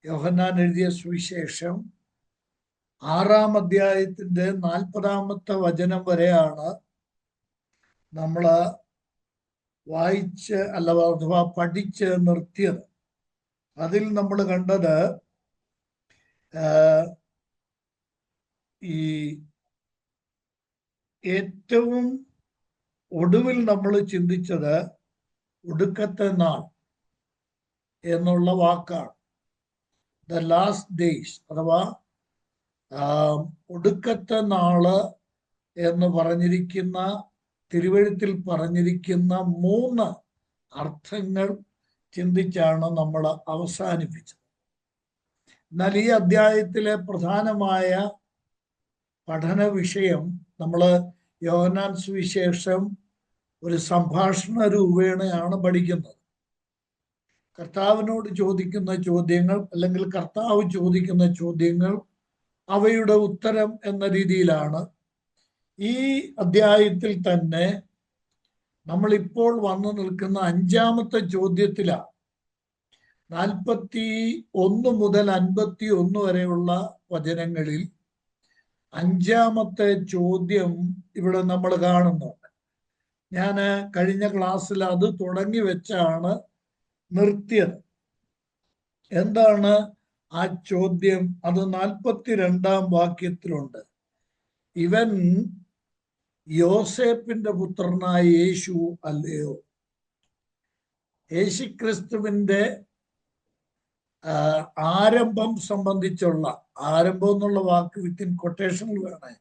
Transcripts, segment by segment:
യോഹന്നാൻ എഴുതിയ സുവിശേഷം 6-ാം അധ്യായത്തിന്റെ 40-ാമത്തെ വചനം വരെയാണ് നമ്മൾ വായിച്ച് അഥവാ പഠിച്ച് നിർത്തിയത്. അതിൽ നമ്മൾ കണ്ടത് ഈ ഏറ്റവും ഒടുവിൽ നമ്മൾ ചിന്തിച്ചത് ഒടുക്കത്തെ നാൾ എന്നുള്ള വാക്കാണ്. ദ ലാസ്റ്റ് ഡേയ്സ് അഥവാ ഒടുക്കത്തെ നാള് എന്ന് പറഞ്ഞിരിക്കുന്ന തിരുവെഴുത്തിൽ പറഞ്ഞിരിക്കുന്ന 3 അർത്ഥങ്ങൾ ചിന്തിച്ചാണ് നമ്മൾ അവസാനിപ്പിച്ചത്. എന്നാൽ ഈ അധ്യായത്തിലെ പ്രധാനമായ പഠന വിഷയം നമ്മൾ യോഹന്നാൻ സുവിശേഷം ഒരു സംഭാഷണ രൂപേണയാണ് പഠിക്കുന്നത്. കർത്താവിനോട് ചോദിക്കുന്ന ചോദ്യങ്ങൾ അല്ലെങ്കിൽ കർത്താവ് ചോദിക്കുന്ന ചോദ്യങ്ങൾ, അവയുടെ ഉത്തരം എന്ന രീതിയിലാണ്. ഈ അധ്യായത്തിൽ തന്നെ നമ്മളിപ്പോൾ വന്നു നിൽക്കുന്ന 5-ാമത്തെ ചോദ്യത്തിലാണ്. 41 മുതൽ 51 വരെയുള്ള വചനങ്ങളിൽ 5-ാമത്തെ ചോദ്യം ഇവിടെ നമ്മൾ കാണുന്നുണ്ട്. ഞാൻ കഴിഞ്ഞ ക്ലാസ്സിൽ അത് തുടങ്ങി വെച്ചാണ് നിർത്തിയത്. എന്താണ് ആ ചോദ്യം? അത് 42-ാം വാക്യത്തിലുണ്ട്. ഇവൻ യോസേപ്പിന്റെ പുത്രനായ യേശു അല്ലയോ? യേശുക്രിസ്തുവിന്റെ ആരംഭം സംബന്ധിച്ചുള്ള, ആരംഭം എന്നുള്ള വാക്ക് വിത്തിൻ കൊട്ടേഷനിൽ വേണേ,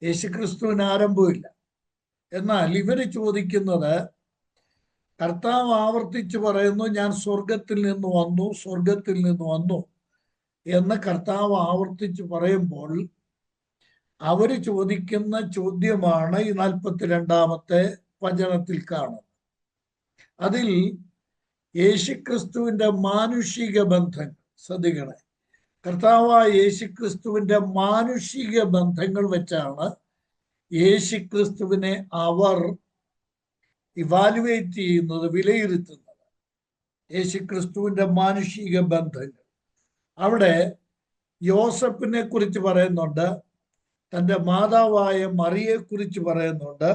യേശുക്രിസ്തുവിന് ആരംഭമില്ല. എന്നാൽ ഇവര് ചോദിക്കുന്നത്, കർത്താവ് ആവർത്തിച്ച് പറയുന്നു, ഞാൻ സ്വർഗത്തിൽ നിന്ന് വന്നു, സ്വർഗത്തിൽ നിന്ന് വന്നു എന്ന് കർത്താവ് ആവർത്തിച്ച് പറയുമ്പോൾ അവര് ചോദിക്കുന്ന ചോദ്യമാണ് ഈ 42-ാമത്തെ വചനത്തിൽ കാണുന്നത്. അതിൽ യേശുക്രിസ്തുവിന്റെ മാനുഷിക ബന്ധങ്ങൾ ശ്രദ്ധിക്കണേ. കർത്താവായ യേശുക്രിസ്തുവിന്റെ മാനുഷിക ബന്ധങ്ങൾ വെച്ചാണ് യേശുക്രിസ്തുവിനെ അവർ ഇവാലുവേറ്റ് ചെയ്യുന്നത്, വിലയിരുത്തുന്നത്. യേശുക്രിസ്തുവിന്റെ മാനുഷിക ബന്ധങ്ങൾ. അവിടെ യോസഫിനെ കുറിച്ച് പറയുന്നുണ്ട്, തൻ്റെ മാതാവായ മറിയെ കുറിച്ച് പറയുന്നുണ്ട്.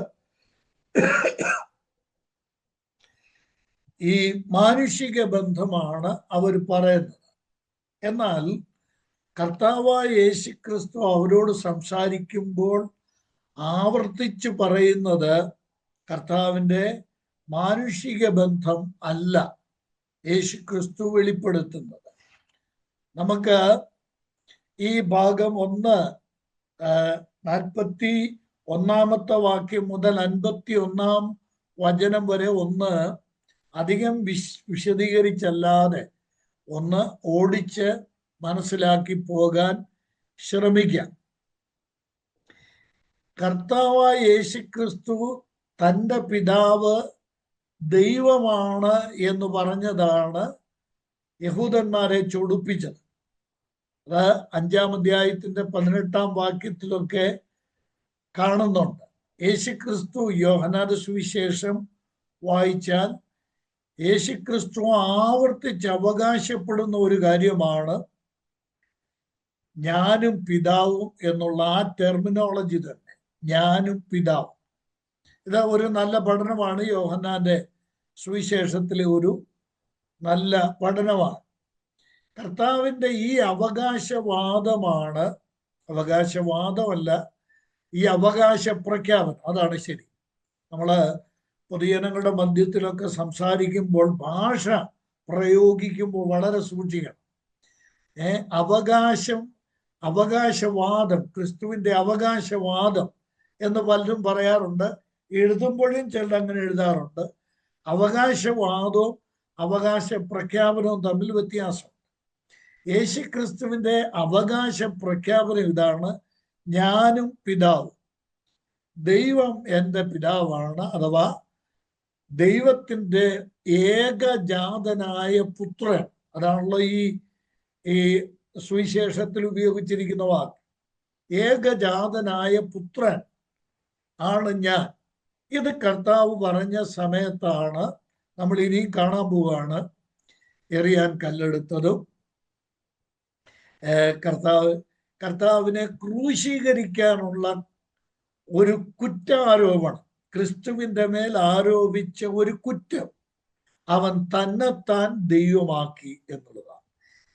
ഈ മാനുഷിക ബന്ധമാണ് അവർ പറയുന്നത്. എന്നാൽ കർത്താവായ യേശുക്രിസ്തു അവരോട് സംസാരിക്കുമ്പോൾ ആവർത്തിച്ച് പറയുന്നത് കർത്താവിൻ്റെ മാനുഷിക ബന്ധം അല്ല യേശുക്രിസ്തു വെളിപ്പെടുത്തുന്നത്. നമുക്ക് ഈ ഭാഗം 41-ാമത്തെ വാക്യം മുതൽ 51-ാം വചനം വരെ അധികം വിശദീകരിച്ചല്ലാതെ ഓടിച്ച് മനസ്സിലാക്കി പോകാൻ ശ്രമിക്കാം. കർത്താവായ യേശുക്രിസ്തു തൻ്റെ പിതാവ് ദൈവമാണ് എന്ന് പറഞ്ഞതാണ് യഹൂദന്മാരെ ചൊടിപ്പിച്ചത്. അത് 5-ാം അധ്യായത്തിന്റെ 18-ാം വാക്യത്തിലൊക്കെ കാണുന്നുണ്ട്. യേശുക്രിസ്തു യോഹന്നാന്റെ സുവിശേഷം വായിച്ചാൽ യേശുക്രിസ്തു ആവർത്തിച്ച് അവകാശപ്പെടുന്ന ഒരു കാര്യമാണ് ഞാനും പിതാവും എന്നുള്ള ആ ടെർമിനോളജി തന്നെ, ഞാനും പിതാവും. ഇത് ഒരു നല്ല പഠനമാണ്. യോഹന്നാന്റെ സുവിശേഷത്തിലെ ഒരു നല്ല പഠനമാണ്. കർത്താവിൻ്റെ ഈ അവകാശവാദമാണ്, അവകാശവാദമല്ല, ഈ അവകാശ പ്രഖ്യാപനം, അതാണ് ശരി. നമ്മൾ പൊതുജനങ്ങളുടെ മധ്യത്തിലൊക്കെ സംസാരിക്കുമ്പോൾ ഭാഷ പ്രയോഗിക്കുമ്പോൾ വളരെ സൂക്ഷിക്കണം. അവകാശവാദം, ക്രിസ്തുവിൻ്റെ അവകാശവാദം എന്ന് പലരും പറയാറുണ്ട്. എഴുതുമ്പോഴും ചിലർ അങ്ങനെ എഴുതാറുണ്ട്. അവകാശവാദവും അവകാശ പ്രഖ്യാപനവും തമ്മിൽ വ്യത്യാസം. യേശുക്രിസ്തുവിന്റെ അവകാശ പ്രഖ്യാപനം ഇതാണ്, ഞാനും പിതാവും. ദൈവം എൻ്റെ പിതാവാണ്, അഥവാ ദൈവത്തിൻ്റെ ഏകജാതനായ പുത്രൻ. അതാണല്ലോ ഈ സുവിശേഷത്തിൽ ഉപയോഗിച്ചിരിക്കുന്ന വാക്ക്. ഏകജാതനായ പുത്രൻ ആണ് ഞാൻ. ഇത് കർത്താവ് പറഞ്ഞ സമയത്താണ് നമ്മൾ ഇനി കാണാൻ പോവുകയാണ് എറിയാൻ കല്ലെടുത്തതും കർത്താവിനെ ക്രൂശീകരിക്കാനുള്ള ഒരു കുറ്റാരോപണം, ക്രിസ്തുവിന്റെ മേൽ ആരോപിച്ച ഒരു കുറ്റം അവൻ തന്നെത്താൻ ദൈവമാക്കി എന്നുള്ളതാണ്.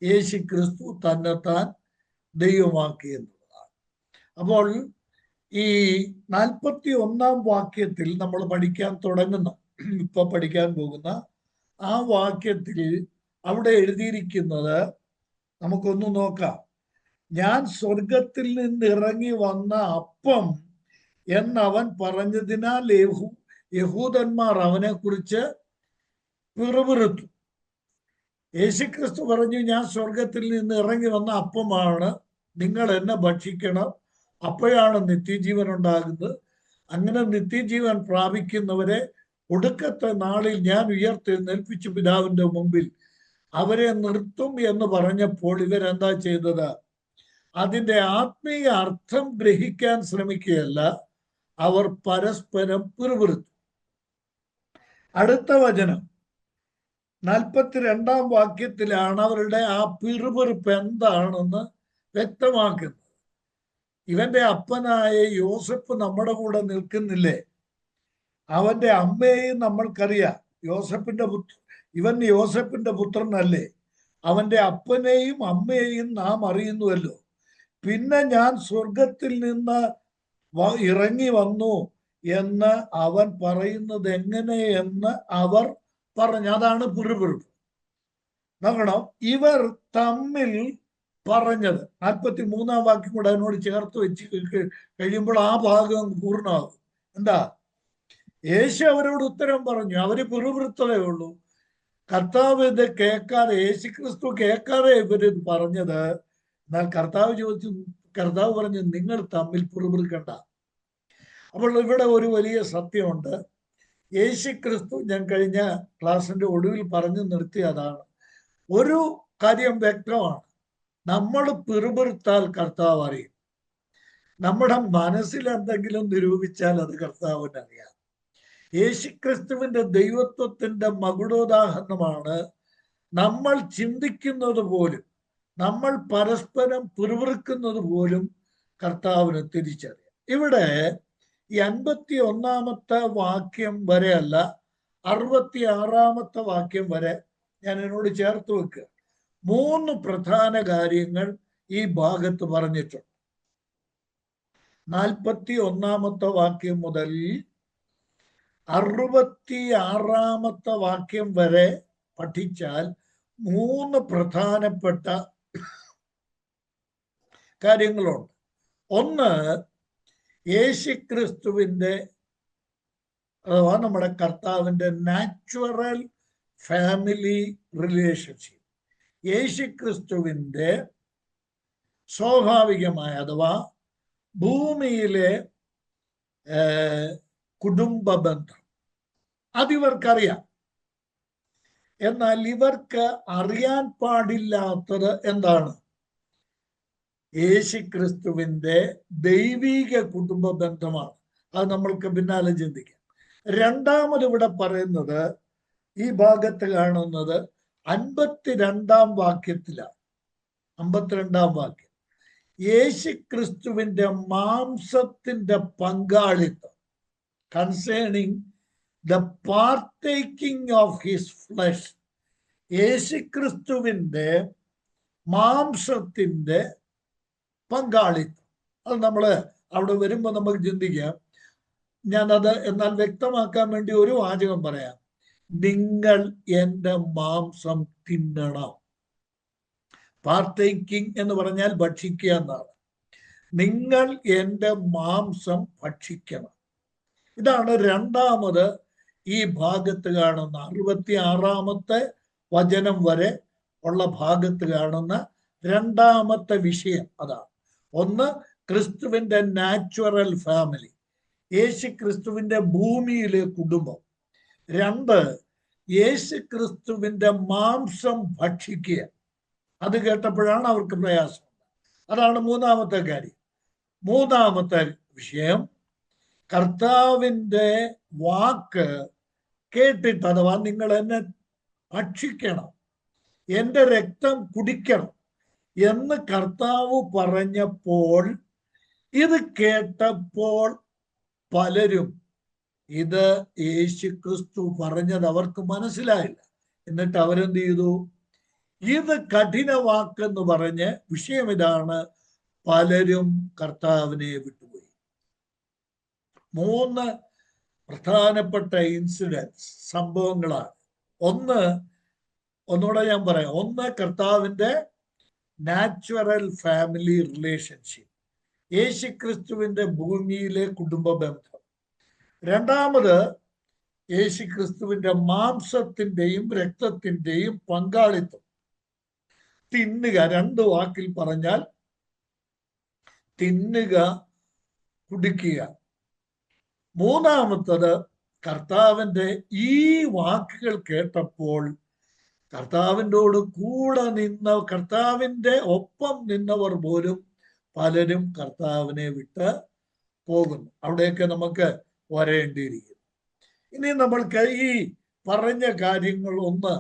യേശു ക്രിസ്തു തന്നെത്താൻ ദൈവമാക്കി എന്നുള്ളതാണ്. അപ്പോൾ ഈ 41 വാക്യത്തിൽ നമ്മൾ പഠിക്കാൻ തുടങ്ങുന്ന, ഇപ്പൊ പഠിക്കാൻ പോകുന്ന ആ വാക്യത്തിൽ അവിടെ എഴുതിയിരിക്കുന്നത് നമുക്കൊന്ന് നോക്കാം. ഞാൻ സ്വർഗത്തിൽ നിന്ന് ഇറങ്ങി വന്ന അപ്പം എന്നവൻ പറഞ്ഞതിനാൽ യഹൂദന്മാർ അവനെ കുറിച്ച് പിറുപിറുത്തു. യേശുക്രിസ്തു പറഞ്ഞു, ഞാൻ സ്വർഗത്തിൽ നിന്ന് ഇറങ്ങി വന്ന അപ്പമാണ്, നിങ്ങൾ എന്നെ ഭക്ഷിക്കണം, അപ്പോഴാണ് നിത്യജീവൻ ഉണ്ടാകുന്നത്. അങ്ങനെ നിത്യജീവൻ പ്രാപിക്കുന്നവരെ ഒടുക്കത്തെ നാളിൽ ഞാൻ ഉയർത്തെഴുന്നേൽപ്പിച്ചു പിതാവിന്റെ മുമ്പിൽ അവരെ നിർത്തും എന്ന് പറഞ്ഞപ്പോൾ ഇവരെന്താ ചെയ്തത്? അതിന്റെ ആത്മീയ അർത്ഥം ഗ്രഹിക്കാൻ ശ്രമിക്കുകയല്ല, അവർ പരസ്പരം പിറുപിറുത്തു. അടുത്ത വചനം 42 വാക്യത്തിലാണ് അവരുടെ ആ പിറുപിറുപ്പ് എന്താണെന്ന് വ്യക്തമാക്കുന്നത്. ഇവന്റെ അപ്പനായ യോസഫ് നമ്മുടെ കൂടെ നിൽക്കുന്നില്ലേ? അവന്റെ അമ്മയെയും നമ്മൾക്കറിയാം. ഇവൻ യോസഫിന്റെ പുത്രനല്ലേ? അവന്റെ അപ്പനെയും അമ്മയെയും നാം അറിയുന്നുവല്ലോ. പിന്നെ ഞാൻ സ്വർഗത്തിൽ നിന്ന് ഇറങ്ങി വന്നു എന്ന് അവൻ പറയുന്നത് എങ്ങനെയെന്ന് അവർ പറഞ്ഞു. അതാണ് പിറുപിറുപ്പ്. നോക്കണം, ഇവർ തമ്മിൽ പറഞ്ഞത് 43 വാക്യം കൂടെ അതിനോട് ചേർത്ത് വെച്ച് കഴിയുമ്പോൾ ആ ഭാഗം പൂർണ്ണമാകും. എന്താ? യേശു അവരോട് ഉത്തരം പറഞ്ഞു. അവര് പിറുപിറുത്തതേ ഉള്ളൂ. കർത്താവ് ഇത് കേൾക്കാതെ, യേശു ക്രിസ്തു കേൾക്കാതെ ഇവര് പറഞ്ഞത്. എന്നാൽ കർത്താവ് പറഞ്ഞു, നിങ്ങൾ തമ്മിൽ പിറുപിറുക്കണ്ട. അപ്പോൾ ഇവിടെ ഒരു വലിയ സത്യമുണ്ട്. യേശു ക്രിസ്തു, ഞാൻ കഴിഞ്ഞ ക്ലാസിന്റെ ഒടുവിൽ പറഞ്ഞു നിർത്തിയതാണ്, ഒരു കാര്യം വ്യക്തമാണ്. നമ്മൾ പിറുപിറുത്താൽ കർത്താവ് അറിയും. നമ്മുടെ മനസ്സിൽ എന്തെങ്കിലും നിരൂപിച്ചാൽ അത് കർത്താവിന് അറിയാം. യേശുക്രിസ്തുവിന്റെ ദൈവത്വത്തിന്റെ മകുടോദാഹരണമാണ് നമ്മൾ ചിന്തിക്കുന്നത് പോലും, നമ്മൾ പരസ്പരം പിറുപിറുക്കുന്നത് പോലും കർത്താവിന് തിരിച്ചറിയാം. ഇവിടെ ഈ 51 വാക്യം വരെ അല്ല, 66 വാക്യം വരെ ഞാൻ എന്നോട് ചേർത്ത് വെക്കുക. 3 പ്രധാന കാര്യങ്ങൾ ഈ ഭാഗത്ത് പറഞ്ഞിട്ടുണ്ട്. 41 വാക്യം മുതൽ 66 വാക്യം വരെ പഠിച്ചാൽ 3 പ്രധാനപ്പെട്ട കാര്യങ്ങളുണ്ട്. ഒന്ന്, യേശുക്രിസ്തുവിന്റെ അഥവാ നമ്മുടെ കർത്താവിന്റെ നാച്ചുറൽ ഫാമിലി റിലേഷൻഷിപ്പ്. യേശുക്രിസ്തുവിന്റെ സ്വാഭാവികമായ അഥവാ ഭൂമിയിലെ കുടുംബ ബന്ധം അതിവർക്കറിയാം. എന്നാൽ ഇവർക്ക് അറിയാൻ പാടില്ലാത്തത് എന്താണ്? യേശുക്രിസ്തുവിന്റെ ദൈവിക കുടുംബ ബന്ധമാണ്. അത് നമ്മൾക്ക് പിന്നാലെ ചിന്തിക്കാം. രണ്ടാമത് ഇവിടെ പറയുന്നത്, ഈ ഭാഗത്ത് കാണുന്നത് 52 വാക്യത്തിലാണ്. 52 വാക്യം, യേശുക്രിസ്തുവിന്റെ മാംസത്തിന്റെ പങ്കാളിത്തം, concerning the partaking of his flush. യേശുക്രിസ്തുവിന്റെ മാംസത്തിന്റെ പങ്കാളിത്തം. അത് നമ്മൾ അവിടെ വരുമ്പോൾ നമുക്ക് ചിന്തിക്കാം. ഞാനത് എന്നാൽ വ്യക്തമാക്കാൻ വേണ്ടി ഒരു വാചകം പറയാം. നിങ്ങൾ എൻ്റെ മാംസം തിന്നണം. പാർട്ടേക്കിംഗ് എന്ന് പറഞ്ഞാൽ ഭക്ഷിക്കുക എന്നാണ്. നിങ്ങൾ എൻ്റെ മാംസം ഭക്ഷിക്കണം. ഇതാണ് രണ്ടാമത് ഈ ഭാഗത്ത് കാണുന്ന 66 വചനം വരെ ഉള്ള ഭാഗത്ത് കാണുന്ന രണ്ടാമത്തെ വിഷയം അതാണ്. ഒന്ന്, ക്രിസ്തുവിന്റെ നാച്ചുറൽ ഫാമിലി, യേശു ക്രിസ്തുവിന്റെ ഭൂമിയിലെ കുടുംബം. 2, യേശു ക്രിസ്തുവിന്റെ മാംസം ഭക്ഷിക്കുക. അത് കേട്ടപ്പോഴാണ് അവർക്ക് പ്രയാസം. അതാണ് മൂന്നാമത്തെ കാര്യം. മൂന്നാമത്തെ വിഷയം, കർത്താവിൻ്റെ വാക്ക് കേട്ടിട്ട്, അഥവാ നിങ്ങൾ എന്നെ ഭക്ഷിക്കണം, എൻ്റെ രക്തം കുടിക്കണം, എന്ന് കർത്താവ് പറഞ്ഞപ്പോൾ ഇത് കേട്ടപ്പോൾ പലരും ഇത് യേശുക്രിസ്തു പറഞ്ഞത് അവർക്ക് മനസ്സിലായില്ല. എന്നിട്ട് അവരെന്ത് ചെയ്തു? ഇത് കഠിന വാക്കെന്ന് പറഞ്ഞ്, വിഷയം ഇതാണ്, പലരും കർത്താവിനെ വിട്ടുപോയി. 3 പ്രധാനപ്പെട്ട ഇൻസിഡൻസ്, സംഭവങ്ങളാണ്. ഒന്നുകൂടെ ഞാൻ പറയാം. ഒന്ന്, കർത്താവിന്റെ നാച്ചുറൽ ഫാമിലി റിലേഷൻഷിപ്പ്, യേശുക്രിസ്തുവിന്റെ ഭൂമിയിലെ കുടുംബ ബന്ധം. രണ്ടാമത്, യേശുക്രിസ്തുവിന്റെ മാംസത്തിന്റെയും രക്തത്തിന്റെയും പങ്കാളിത്തം. തിന്നുക, 2 വാക്കിൽ പറഞ്ഞാൽ തിന്നുക, കുടിക്കുക. മൂന്നാമത്തത്, കർത്താവിന്റെ ഈ വാക്കുകൾ കേട്ടപ്പോൾ കർത്താവിൻ്റോട് കൂടെ നിന്ന, കർത്താവിന്റെ ഒപ്പം നിന്നവർ പോലും പലരും കർത്താവിനെ വിട്ട് പോകുന്നു. അവിടെയൊക്കെ നമുക്ക് വരേണ്ടിയിരിക്കുന്നു. ഇനി നമ്മൾക്ക് ഈ പറഞ്ഞ കാര്യങ്ങൾ ഒന്ന്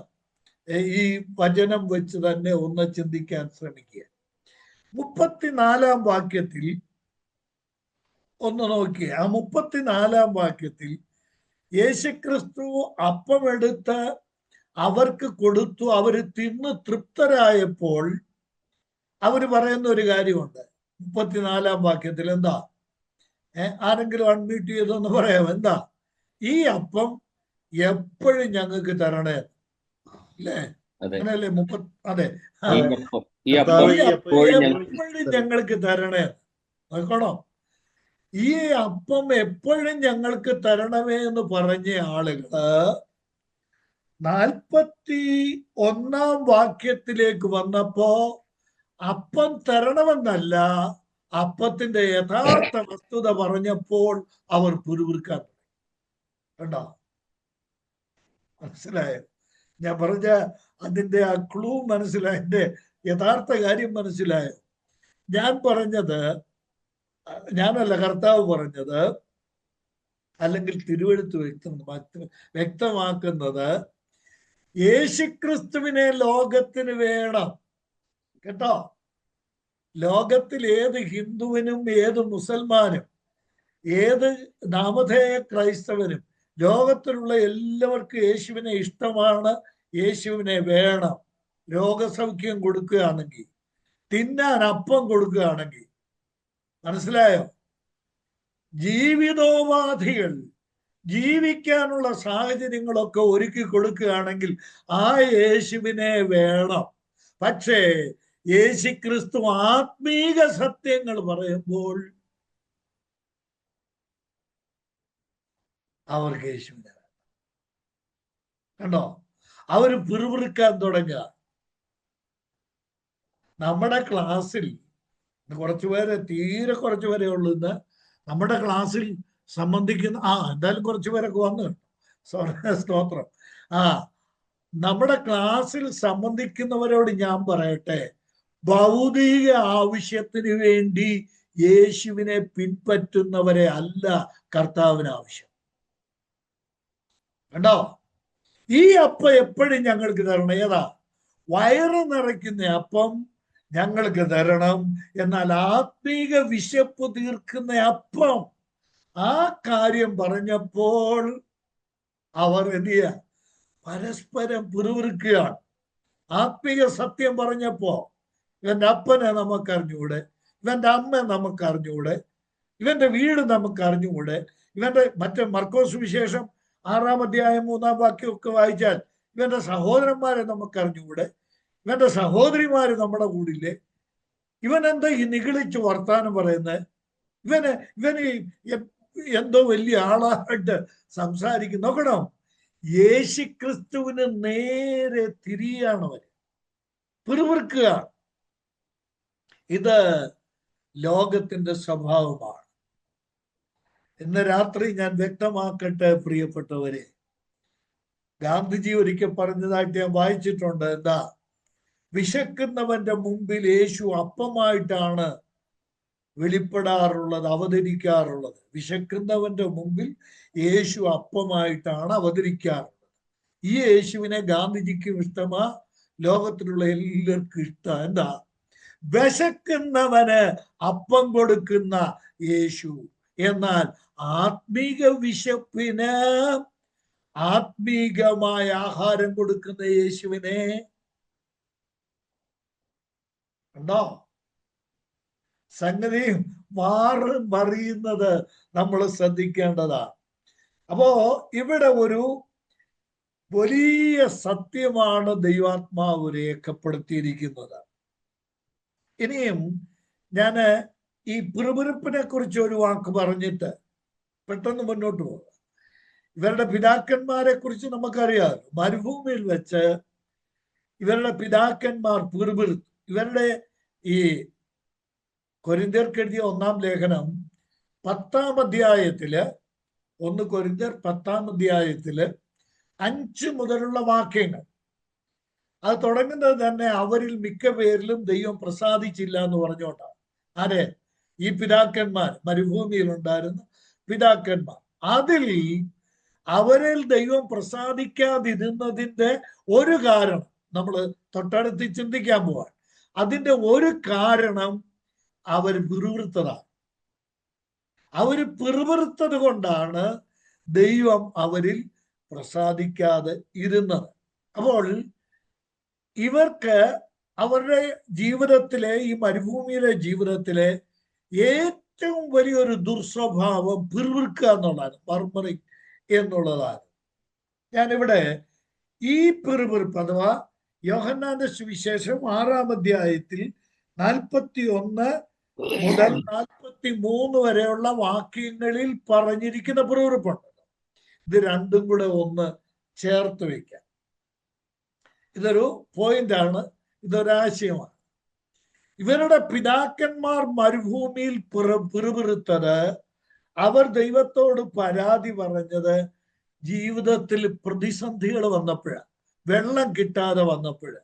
ഈ വചനം വെച്ച് തന്നെ ഒന്ന് ചിന്തിക്കാൻ ശ്രമിക്കുക. 34-ാം വാക്യത്തിൽ ഒന്ന് നോക്കിയേ. ആ 34-ാം വാക്യത്തിൽ യേശുക്രിസ്തു അപ്പമെടുത്ത് അവർക്ക് കൊടുത്തു. അവര് തിന്ന് തൃപ്തരായപ്പോൾ അവര് പറയുന്ന ഒരു കാര്യമുണ്ട് 34-ാം വാക്യത്തിൽ. എന്താ? ആരെങ്കിലും അൺമ്യൂട്ട് ചെയ്തൊന്ന് പറയാം. എന്താ? ഈ അപ്പം എപ്പോഴും ഞങ്ങൾക്ക് തരണേ, അല്ലേ? അങ്ങനെയല്ലേ? അതെ, എപ്പോഴും ഞങ്ങൾക്ക് തരണേ. നോക്കണോ? ഈ അപ്പം എപ്പോഴും ഞങ്ങൾക്ക് തരണമേ എന്ന് പറഞ്ഞ ആളുകള് 41-ാം വാക്യത്തിലേക്ക് വന്നപ്പോ അപ്പം തരണമെന്നല്ല, അപ്പത്തിന്റെ യഥാർത്ഥ വസ്തുത പറഞ്ഞപ്പോൾ അവർ പിറുപിറുക്കാൻ തുടങ്ങി. കണ്ടോ? മനസ്സിലായോ? ഞാൻ പറഞ്ഞ അതിന്റെ ആ ക്ലൂ മനസ്സിലായ, എന്റെ യഥാർത്ഥ കാര്യം മനസ്സിലായോ? ഞാൻ പറഞ്ഞത്, ഞാനല്ല, കർത്താവ് പറഞ്ഞത്, അല്ലെങ്കിൽ തിരുവെഴുത്ത് വ്യക്തമാക്കുന്നത്, യേശുക്രിസ്തുവിനെ ലോകത്തിന് വേണം. കേട്ടോ? ലോകത്തിൽ ഏത് ഹിന്ദുവിനും ഏത് മുസൽമാനും ഏത് നാമധേയ ക്രൈസ്തവനും ലോകത്തിലുള്ള എല്ലാവർക്കും യേശുവിനെ ഇഷ്ടമാണ്, യേശുവിനെ വേണം. രോഗസൗഖ്യം കൊടുക്കുകയാണെങ്കിൽ, തിന്നാൻ അപ്പം കൊടുക്കുകയാണെങ്കിൽ, മനസ്സിലായോ? ജീവിതോപാധികൾ, ജീവിക്കാനുള്ള സാഹചര്യങ്ങളൊക്കെ ഒരുക്കി കൊടുക്കുകയാണെങ്കിൽ ആ യേശുവിനെ വേണം. പക്ഷേ യേശുക്രിസ്തു ആത്മീക സത്യങ്ങൾ പറയുമ്പോൾ അവർക്ക് യേശുവിനെ വേണം. കണ്ടോ? അവര് പിറുപിറുക്കാൻ തുടങ്ങുക. നമ്മുടെ ക്ലാസ്സിൽ കുറച്ചുപേരെ, തീരെ കുറച്ചുപേരെ ഉള്ളൂ ഇന്ന് നമ്മുടെ ക്ലാസ്സിൽ സംബന്ധിക്കുന്ന. എന്തായാലും കുറച്ചുപേരൊക്കെ വന്നു, സ്തോത്രം. നമ്മുടെ ക്ലാസ്സിൽ സംബന്ധിക്കുന്നവരോട് ഞാൻ പറയട്ടെ, ഭൗതിക ആവശ്യത്തിന് വേണ്ടി യേശുവിനെ പിൻപറ്റുന്നവരെ അല്ല കർത്താവിന് ആവശ്യം. കണ്ടോ? ഈ അപ്പം എപ്പോഴും ഞങ്ങൾക്ക് തരണം. ഏതാ? വയറ് നിറയ്ക്കുന്ന അപ്പം ഞങ്ങൾക്ക് തരണം. എന്നാൽ ആത്മീക വിശപ്പ് തീർക്കുന്ന അപ്പം, ആ കാര്യം പറഞ്ഞപ്പോൾ അവർ എന്ത് ചെയ്യുക? പരസ്പരം പിറുപിറുക്കുകയാണ്. ആത്മീക സത്യം പറഞ്ഞപ്പോ ഇവന്റെ അപ്പനെ നമുക്ക് അറിഞ്ഞുകൂടെ, ഇവന്റെ അമ്മ നമുക്ക് അറിഞ്ഞുകൂടെ, ഇവന്റെ വീട് നമുക്ക് അറിഞ്ഞുകൂടെ, ഇവന്റെ മറ്റേ മർക്കോസ് വിശേഷം 6-ാം അധ്യായം 3-ാം വാക്യമൊക്കെ വായിച്ചാൽ ഇവന്റെ സഹോദരന്മാരെ നമുക്ക് അറിഞ്ഞുകൂടെ, ഇവന്റെ സഹോദരിമാര് നമ്മുടെ കൂടില്ലേ, ഇവൻ എന്താ ഈ നിഗളിച്ച് വർത്താനം പറയുന്നത്, ഇവന് എന്തോ വലിയ ആളായിട്ട് സംസാരിക്കും. നോക്കണം, യേശുക്രിസ്തുവിന് നേരെ തിരിയാണ് അവര്, പിറുപിറുക്കുക. ഇത് ലോകത്തിന്റെ സ്വഭാവമാണ്. ഇന്ന് രാത്രി ഞാൻ വ്യക്തമാക്കട്ടെ പ്രിയപ്പെട്ടവരെ, ഗാന്ധിജി ഒരിക്കൽ പറഞ്ഞതായിട്ട് ഞാൻ വായിച്ചിട്ടുണ്ട്. എന്താ? വിശക്കുന്നവന്റെ മുമ്പിൽ യേശു അപ്പമായിട്ടാണ് വെളിപ്പെടാറുള്ളത്, അവതരിക്കാറുള്ളത്. വിശക്കുന്നവന്റെ മുമ്പിൽ യേശു അപ്പമായിട്ടാണ് അവതരിക്കാറുള്ളത്. ഈ യേശുവിനെ ഗാന്ധിജിക്കും ഇഷ്ടമാ, ലോകത്തിലുള്ള എല്ലാവർക്കും ഇഷ്ടം. എന്താ? വിശക്കുന്നവന് അപ്പം കൊടുക്കുന്ന യേശു. എന്നാൽ ആത്മീക വിശപ്പിന് ആത്മീകമായ ആഹാരം കൊടുക്കുന്ന യേശുവിനെ ഉണ്ടോ? സംഗതി മറിയുന്നത് നമ്മൾ ശ്രദ്ധിക്കേണ്ടതാണ്. അപ്പോ ഇവിടെ ഒരു വലിയ സത്യമാണ് ദൈവാത്മാവ് രേഖപ്പെടുത്തിയിരിക്കുന്നത്. ഇനിയും ഞാൻ ഈ പിറുപിറുപ്പിനെ കുറിച്ച് ഒരു വാക്ക് പറഞ്ഞിട്ട് പെട്ടെന്ന് മുന്നോട്ട് പോകാം. ഇവരുടെ പിതാക്കന്മാരെ കുറിച്ച് നമുക്കറിയാം. മരുഭൂമിയിൽ വെച്ച് ഇവരുടെ പിതാക്കന്മാർ പിറുപിറുത്തു. ഇവരുടെ ഈ കൊരിന്ത്യർക്ക് എഴുതിയ 1-ാം ലേഖനം 10-ാം അധ്യായത്തില് 1 കൊരിന്ത്യർ 10-ാം അധ്യായത്തില് 5 മുതലുള്ള വാക്യങ്ങൾ, അത് തുടങ്ങുന്നത് തന്നെ അവരിൽ മിക്ക പേരിലും ദൈവം പ്രസാദിച്ചില്ല എന്ന് പറഞ്ഞുകൊണ്ടാണ്. ആരെ? ഈ പിതാക്കന്മാർ, മരുഭൂമിയിൽ ഉണ്ടായിരുന്ന പിതാക്കന്മാർ. അതിൽ അവരിൽ ദൈവം പ്രസാദിക്കാതിരുന്നതിന്റെ ഒരു കാരണം നമ്മൾ തൊട്ടടുത്ത് ചിന്തിക്കാൻ പോവാണ്. അതിന്റെ ഒരു കാരണം അവർ പിറുപിറുത്തതാണ്. അവർ പിറുപിറുത്തത് കൊണ്ടാണ് ദൈവം അവരിൽ പ്രസാദിക്കാതെ ഇരുന്നത്. അപ്പോൾ ഇവർക്ക് അവരുടെ ജീവിതത്തിലെ, ഈ മരുഭൂമിയിലെ ജീവിതത്തിലെ ഏറ്റവും വലിയൊരു ദുർസ്വഭാവം പിറുപിറുക്കുക എന്നുള്ളതാണ്, മർമറിങ് എന്നുള്ളതാണ്. ഞാനിവിടെ ഈ പിറുപിറുപ്പ് അഥവാ യോഹന്നാന്റെ സുവിശേഷം 6-ാം അധ്യായത്തിൽ 41 മുതൽ 43 വരെയുള്ള വാക്യങ്ങളിൽ പറഞ്ഞിരിക്കുന്ന പിറുപിറുപ്പുണ്ട്. ഇത് രണ്ടും കൂടെ ഒന്ന് ചേർത്ത് വയ്ക്കാം. ഇതൊരു പോയിന്റാണ്, ഇതൊരാശയമാണ്. ഇവരുടെ പിതാക്കന്മാർ മരുഭൂമിയിൽ പിറുപിറുത്തത്, അവർ ദൈവത്തോട് പരാതി പറഞ്ഞത് ജീവിതത്തിൽ പ്രതിസന്ധികൾ വന്നപ്പോഴാണ്, വെള്ളം കിട്ടാതെ വന്നപ്പോഴ്,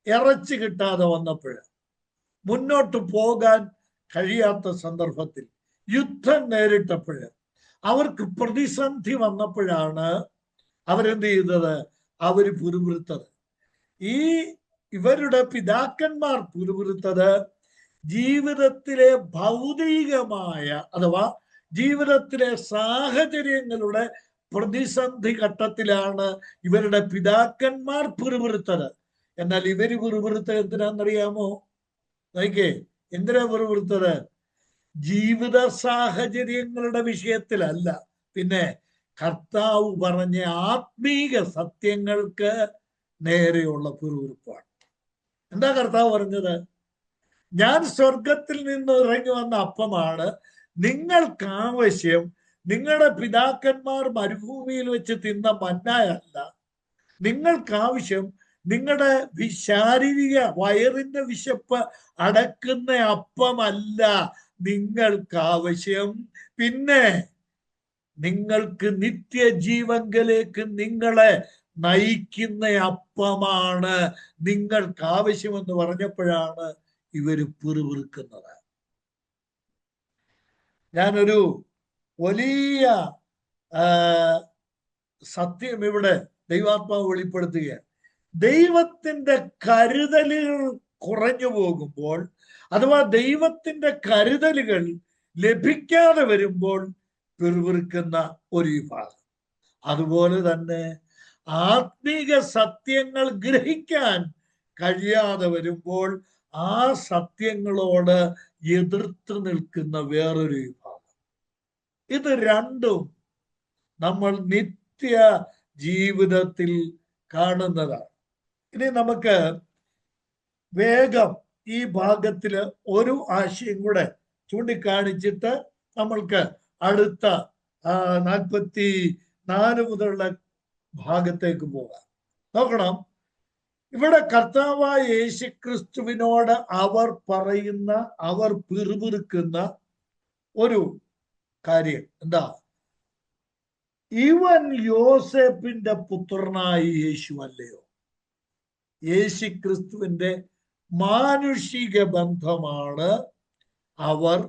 ഇറച്ചി കിട്ടാതെ വന്നപ്പോഴ്, മുന്നോട്ട് പോകാൻ കഴിയാത്ത സന്ദർഭത്തിൽ, യുദ്ധം നേരിട്ടപ്പോഴ്, അവർക്ക് പ്രതിസന്ധി വന്നപ്പോഴാണ് അവരെന്ത് ചെയ്തത്? അവര് പിറുപിറുത്തത്. ഇവരുടെ പിതാക്കന്മാർ പിറുപിറുത്തത് ജീവിതത്തിലെ ഭൗതികമായ അഥവാ ജീവിതത്തിലെ സാഹചര്യങ്ങളുടെ പ്രതിസന്ധി ഘട്ടത്തിലാണ് ഇവരുടെ പിതാക്കന്മാർ പിറുപിറുത്തത്. എന്നാൽ ഇവര് പിറുപിറുത്തത് എന്തിനാണെന്നറിയാമോ? നോക്കിക്കേ, എന്തിനാ പിറുപിറുത്തത്? ജീവിത സാഹചര്യങ്ങളുടെ വിഷയത്തിലല്ല, പിന്നെ കർത്താവ് പറഞ്ഞ ആത്മീക സത്യങ്ങൾക്ക് നേരെയുള്ള പിറുപിറുപ്പാണ്. എന്താ കർത്താവ് പറഞ്ഞത്? ഞാൻ സ്വർഗത്തിൽ നിന്ന് ഇറങ്ങി വന്ന അപ്പമാണ്, നിങ്ങൾക്ക് ആവശ്യം നിങ്ങളുടെ പിതാക്കന്മാർ മരുഭൂമിയിൽ വെച്ച് തിന്ന മന്നായല്ല, നിങ്ങൾക്ക് ആവശ്യം നിങ്ങളുടെ ശാരീരിക വയറിന്റെ വിശപ്പ് അടക്കുന്ന അപ്പമല്ല, നിങ്ങൾക്ക് ആവശ്യം പിന്നെ നിങ്ങൾക്ക് നിത്യജീവങ്കലേക്ക് നിങ്ങളെ നയിക്കുന്ന അപ്പമാണ് നിങ്ങൾക്ക് ആവശ്യമെന്ന് പറഞ്ഞപ്പോഴാണ് ഇവര് പിറുപിറുക്കുന്നത്. ഞാനൊരു വലിയ സത്യം ഇവിടെ ദൈവാത്മാവ് വെളിപ്പെടുത്തുകയാണ്. ദൈവത്തിന്റെ കരുതലുകൾ കുറഞ്ഞു പോകുമ്പോൾ അഥവാ ദൈവത്തിന്റെ കരുതലുകൾ ലഭിക്കാതെ വരുമ്പോൾ പിറുപിറുക്കുന്ന ഒരു വിഭാഗം. അതുപോലെ തന്നെ ആത്മീക സത്യങ്ങൾ ഗ്രഹിക്കാൻ കഴിയാതെ വരുമ്പോൾ ആ സത്യങ്ങളോട് എതിർത്ത് നിൽക്കുന്ന വേറൊരു വിഭാഗം. ഇത് രണ്ടും നമ്മൾ നിത്യ ജീവിതത്തിൽ കാണുന്നതാണ്. ഇനി നമുക്ക് വേഗം ഈ ഭാഗത്തില് ഒരു ആശയം കൂടെ ചൂണ്ടിക്കാണിച്ചിട്ട് നമ്മൾക്ക് അടുത്ത 44 മുതലുള്ള ഭാഗത്തേക്ക് പോകാം. നോക്കണം, ഇവിടെ കർത്താവായ യേശുക്രിസ്തുവിനോട് അവർ പിറുപിറുക്കുന്ന ഒരു കാര്യം എന്താ? ഇവൻ യോസേപ്പിന്റെ പുത്രനായ യേശു അല്ലയോ? യേശുക്രിസ്തുവിന്റെ മാനുഷിക ബന്ധമാണ് അവർ